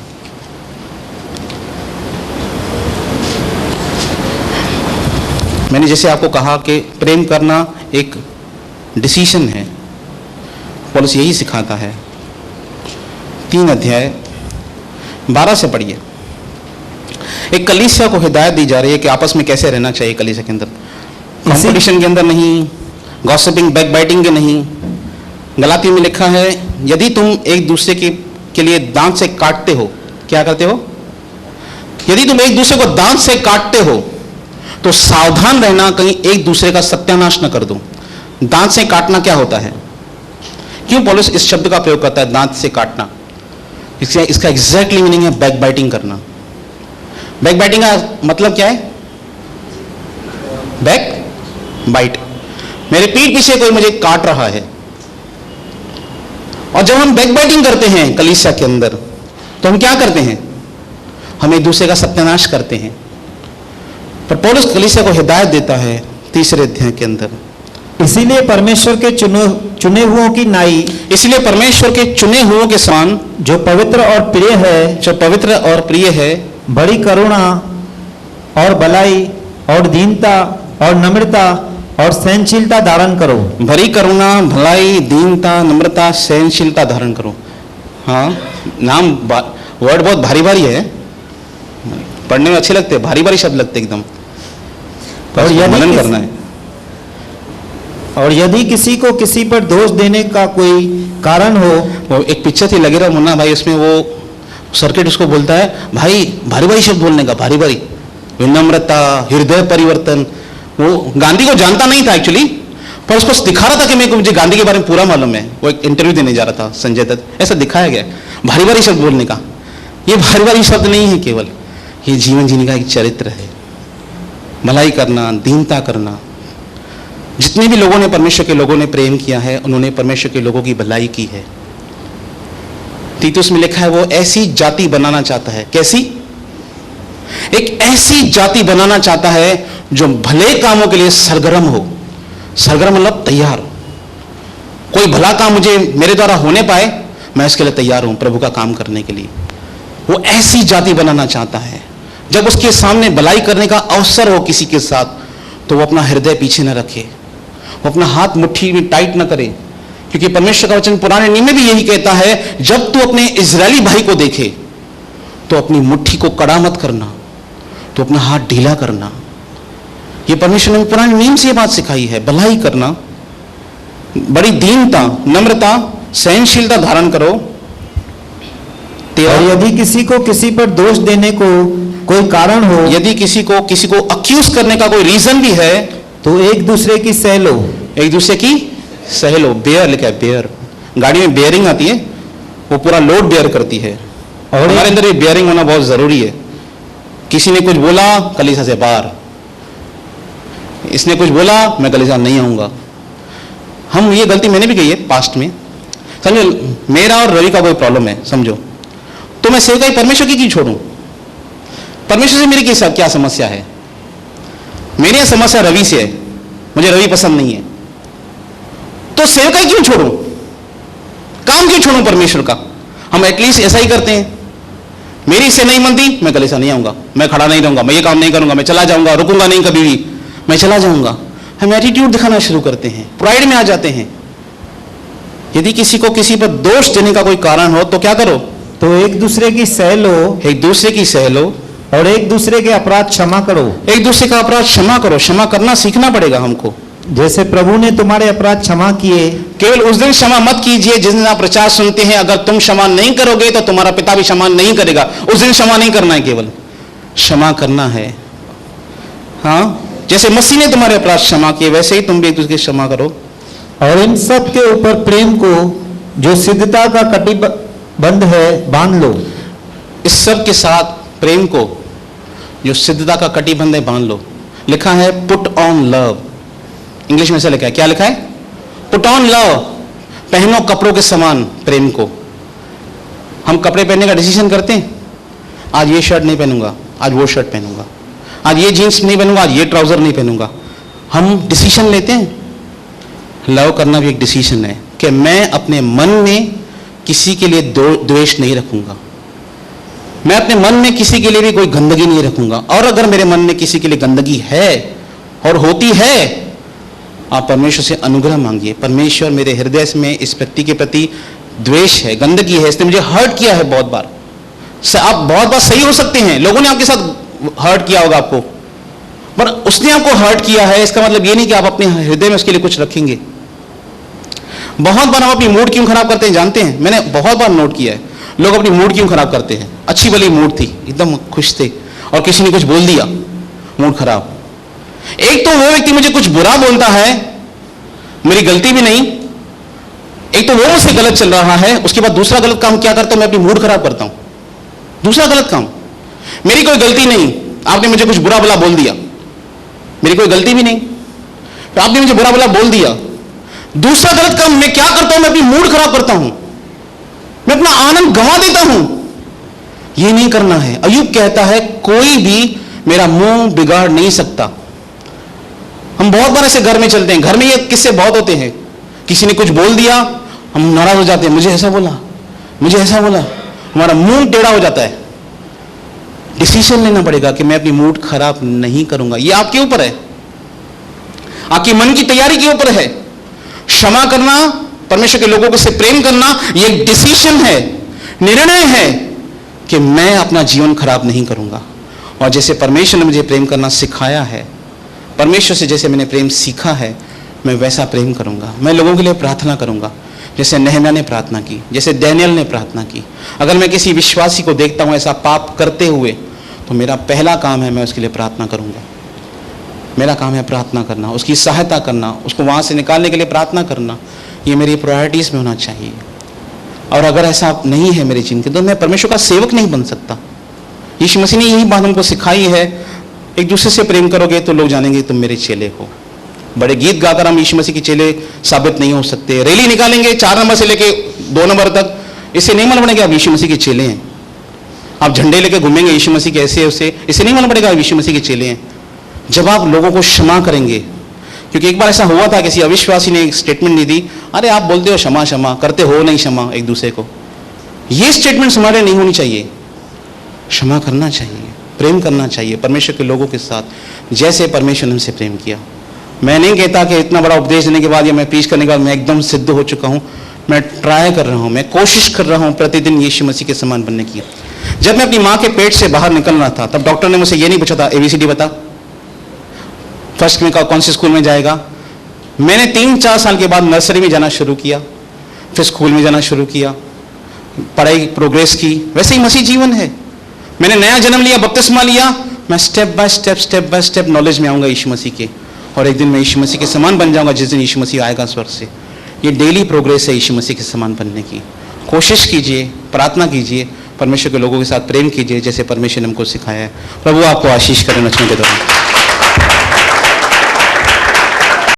मैंने जैसे आपको कहा कि प्रेम करना एक डिसीजन है, पौलुस यही सिखाता है। 3 अध्याय 12 से पढ़िए। एक कलीसिया को हिदायत दी जा रही है कि आपस में कैसे रहना चाहिए कलीसिया के अंदर। कंपटीशन के अंदर नहीं, गॉसिपिंग बैकबाइटिंग के नहीं। गलातियों में लिखा है, यदि तुम एक दूसरे के लिए दांत से काटते हो, क्या करते हो? यदि तुम एक दूसरे को दांत से काटते हो तो सावधान रहना, कहीं एक दूसरे का सत्यानाश न कर दो। दांत से काटना क्या होता है? क्यों पौलुस इस शब्द का प्रयोग करता है, दांत से काटना? इसका एग्जैक्टली मीनिंग है बैकबाइटिंग करना। बैकबाइटिंग का मतलब क्या है? बैक बाइट, मेरे पीठ पीछे कोई मुझे काट रहा है। और जब हम बैकबाइटिंग करते हैं कलीसिया के अंदर, तो हम क्या करते हैं? हम एक दूसरे का सत्यानाश करते हैं। पर पौलुस कलीसिया को हिदायत देता है 3 अध्याय के अंदर, इसीलिए परमेश्वर के चुने हुओं की नाई, इसलिए परमेश्वर के चुने हुओं के समान, जो पवित्र और प्रिय है, जो पवित्र और प्रिय है, बड़ी करुणा और भलाई और दीनता और नम्रता और सहनशीलता धारण करो। भरी करुणा, भलाई, दीनता, नम्रता, सहनशीलता धारण करो। हाँ, वर्ड बहुत भारी भारी है, पढ़ने में अच्छे लगते हैं, भारी भारी शब्द लगते एकदम, और मनन करना है। और यदि किसी को किसी पर दोष देने का कोई कारण हो, वो एक पिक्चर थी लगे रहा मुन्ना भाई, उसमें वो सर्किट उसको बोलता है, भाई भारी भारी शब्द बोलने का, भारी भारी, विनम्रता, हृदय परिवर्तन। वो गांधी को जानता नहीं था एक्चुअली, पर उसको दिखा रहा था कि मुझे गांधी के बारे में पूरा मालूम है। वो एक इंटरव्यू देने जा रहा था संजय दत्त, ऐसा दिखाया गया भारी भारी शब्द बोलने का। ये भारी भारी शब्द नहीं है, केवल ये जीवन जीने का एक चरित्र है। भलाई करना, दीनता करना। जितने भी लोगों ने परमेश्वर के लोगों ने प्रेम किया है, उन्होंने परमेश्वर के लोगों की भलाई की है। तीतुस में लिखा है वो ऐसी जाति बनाना चाहता है। कैसी? एक ऐसी जाति बनाना चाहता है जो भले कामों के लिए सरगर्म हो। सरगर्म मतलब तैयार। कोई भला काम मुझे मेरे द्वारा होने पाए, मैं इसके लिए तैयार हूं, प्रभु का काम करने के लिए। वो ऐसी जाति बनाना चाहता है, जब उसके सामने भलाई करने का अवसर हो किसी के साथ, तो वो अपना हृदय पीछे न रखे, वो अपना हाथ मुट्ठी में टाइट न करे। क्योंकि परमेश्वर का वचन पुराने नियम में भी यही कहता है, जब तू अपने इजरायली भाई को देखे तो अपनी मुट्ठी को कड़ा मत करना, तो अपना हाथ ढीला करना। ये परमेश्वर ने पुराने नियम से ये बात सिखाई है। भलाई करना, बड़ी दीनता, नम्रता, सहनशीलता धारण करो। और यदि किसी को किसी पर दोष देने को कोई कारण हो, यदि किसी को अक्यूज करने का कोई रीजन भी है, तो एक दूसरे की सह लो। एक दूसरे की सह लो। बेयर लिखा है, बेयर। गाड़ी में बेयरिंग आती है, वो पूरा लोड बेयर करती है, और हमारे अंदर ये बेयरिंग होना बहुत जरूरी है। किसी ने कुछ बोला, कलीसिया से बाहर। इसने कुछ बोला, मैं कलीसिया नहीं आऊंगा। हम ये गलती मैंने भी की है पास्ट में। समझो, मेरा और रवि का कोई प्रॉब्लम है, समझो, तो मैं सेवकाई परमेश्वर की क्यों छोड़ूं? परमेश्वर से मेरी क्या समस्या है? मेरी समस्या रवि से है, मुझे रवि पसंद नहीं है, तो सेवकाई क्यों छोड़ूं? काम क्यों छोड़ूं परमेश्वर का? हम एटलीस्ट ऐसा ही करते हैं, मेरी इससे नहीं मनती, मैं कलीसिया नहीं आऊंगा, मैं खड़ा नहीं रहूंगा, मैं ये काम नहीं करूंगा, मैं चला जाऊंगा, रुकूंगा नहीं कभी भी, मैं चला जाऊंगा। हम एटीट्यूड दिखाना शुरू करते हैं, प्राइड में आ जाते हैं। यदि किसी को किसी पर दोष देने का कोई कारण हो तो क्या करो? तो एक दूसरे की सह लो एक दूसरे की सह लो और एक दूसरे के अपराध क्षमा करो, एक दूसरे का अपराध क्षमा करो। क्षमा करना सीखना पड़ेगा हमको। जैसे प्रभु ने तुम्हारे अपराध क्षमा किए। केवल उस दिन क्षमा मत कीजिए जिस दिन आप प्रचार सुनते हैं। अगर तुम क्षमा नहीं करोगे तो तुम्हारा पिता भी क्षमा नहीं करेगा। उस दिन क्षमा नहीं करना है, केवल क्षमा करना है। हाँ, जैसे मसीह ने तुम्हारे अपराध क्षमा किए वैसे ही तुम भी एक दूसरे की क्षमा करो। और इन सब के ऊपर प्रेम को जो सिद्धता का कटिबंध है बांध लो। इस सब के साथ प्रेम को जो सिद्धता का कटिबंध है बांध लो। लिखा है पुट ऑन लव, इंग्लिश में से लिखा है। क्या लिखा है? Put on love. पहनो कपड़ों के समान प्रेम को। हम कपड़े पहनने का डिसीजन करते हैं, आज ये शर्ट नहीं पहनूंगा, आज वो शर्ट पहनूंगा, आज ये जीन्स नहीं पहनूंगा, आज ये ट्राउजर नहीं पहनूंगा। हम डिसीजन लेते हैं। लव करना भी एक डिसीजन है कि मैं अपने मन में किसी के लिए द्वेष नहीं रखूंगा, मैं अपने मन में किसी के लिए भी कोई गंदगी नहीं रखूंगा। और अगर मेरे मन में किसी के लिए गंदगी है और होती है, आप परमेश्वर से अनुग्रह मांगिए। परमेश्वर, मेरे हृदय में इस व्यक्ति के प्रति द्वेष है, गंदगी है, इसने मुझे हर्ट किया है बहुत बार। आप बहुत बार सही हो सकते हैं, लोगों ने आपके साथ हर्ट किया होगा आपको, पर उसने आपको हर्ट किया है, इसका मतलब ये नहीं कि आप अपने हृदय में उसके लिए कुछ रखेंगे। बहुत बार हम अपनी मूड क्यों खराब करते हैं जानते हैं? मैंने बहुत बार नोट किया है, लोग अपनी मूड क्यों खराब करते हैं। अच्छी भली मूड थी, एकदम खुश थे, और किसी ने कुछ बोल दिया, मूड खराब। एक तो वो व्यक्ति मुझे कुछ बुरा बोलता है, मेरी गलती भी नहीं, एक तो वो मुझसे गलत चल रहा है, उसके बाद दूसरा गलत काम क्या करता हूं मैं? अपनी मूड खराब करता हूं। दूसरा गलत काम, मेरी कोई गलती नहीं, आपने मुझे कुछ बुरा भला बोल दिया, मेरी कोई गलती भी नहीं, तो आपने मुझे बुरा भला बोल दिया। दूसरा गलत काम मैं क्या करता हूं? मैं अपनी मूड खराब करता हूं, मैं अपना आनंद गंवा देता हूं। यह नहीं करना है। अय्यूब कहता है कोई भी मेरा मुंह बिगाड़ नहीं सकता। हम बहुत बार ऐसे घर में चलते हैं, घर में ये किस्से बहुत होते हैं, किसी ने कुछ बोल दिया, हम नाराज हो जाते हैं, मुझे ऐसा बोला, मुझे ऐसा बोला, हमारा मुंह टेढ़ा हो जाता है। डिसीजन लेना पड़ेगा कि मैं अपनी मूड खराब नहीं करूंगा। यह आपके ऊपर है, आपकी मन की तैयारी के ऊपर है। क्षमा करना, परमेश्वर के लोगों से प्रेम करना, यह एक डिसीजन है, निर्णय है कि मैं अपना जीवन खराब नहीं करूंगा। और जैसे परमेश्वर ने मुझे प्रेम करना सिखाया है, परमेश्वर से जैसे मैंने प्रेम सीखा है, मैं वैसा प्रेम करूंगा। मैं लोगों के लिए प्रार्थना करूंगा, जैसे नहम्याह ने प्रार्थना की, जैसे दानियेल ने प्रार्थना की। अगर मैं किसी विश्वासी को देखता हूं ऐसा पाप करते हुए, तो मेरा पहला काम है मैं उसके लिए प्रार्थना करूंगा। मेरा काम है प्रार्थना करना, उसकी सहायता करना, उसको वहां से निकालने के लिए प्रार्थना करना। ये मेरी प्रायोरिटीज में होना चाहिए। और अगर ऐसा नहीं है मेरी जिंदगी, तो मैं परमेश्वर का सेवक नहीं बन सकता। यीशु मसीह ने यही बात हमको सिखाई है, एक दूसरे से प्रेम करोगे तो लोग जानेंगे तुम मेरे चेले हो। बड़े गीत गाकर हम यीशु मसीह के चेले साबित नहीं हो सकते। रैली निकालेंगे 4 नंबर से लेके 2 नंबर तक, इससे नहीं मालूम पड़ेगा आप यीशु मसीह के चेले हैं। आप झंडे लेके घूमेंगे यीशु मसीह के ऐसे उसे, इससे नहीं मालूम पड़ेगा आप यीशु मसीह के चेले हैं। जब आप लोगों को क्षमा करेंगे, क्योंकि एक बार ऐसा हुआ था, किसी अविश्वासी ने एक स्टेटमेंट दी थी, अरे आप बोलते हो क्षमा क्षमा, करते हो नहीं क्षमा एक दूसरे को। ये स्टेटमेंट हमारे नहीं होनी चाहिए। क्षमा करना चाहिए, प्रेम करना चाहिए परमेश्वर के लोगों के साथ, जैसे परमेश्वर ने हमसे प्रेम किया। मैं नहीं कहता कि इतना बड़ा उपदेश देने के बाद या मैं प्रीच करने के बाद मैं एकदम सिद्ध हो चुका हूं। मैं ट्राई कर रहा हूं, मैं कोशिश कर रहा हूं प्रतिदिन यीशु मसीह के समान बनने की। जब मैं अपनी मां के पेट से बाहर निकलना था, तब डॉक्टर ने मुझसे ये नहीं पूछा था ABCD बता, फर्स्ट में कौन से स्कूल में जाएगा। मैंने 3-4 साल के बाद नर्सरी में जाना शुरू किया, फिर स्कूल में जाना शुरू किया, पढ़ाई प्रोग्रेस की। वैसे ही मसीह जीवन है। मैंने नया जन्म लिया, बपतिस्मा लिया, मैं स्टेप बाय स्टेप नॉलेज में आऊंगा यीशु मसीह के, और एक दिन मैं यीशु मसीह के समान बन जाऊंगा जिस दिन यीशु मसीह आएगा स्वर्ग से। ये डेली प्रोग्रेस है यीशु मसीह के समान बनने की। कोशिश कीजिए, प्रार्थना कीजिए, परमेश्वर के लोगों के साथ प्रेम कीजिए जैसे परमेश्वर ने हमको सिखाया है। प्रभु आपको आशीष करें नचने के दौरान।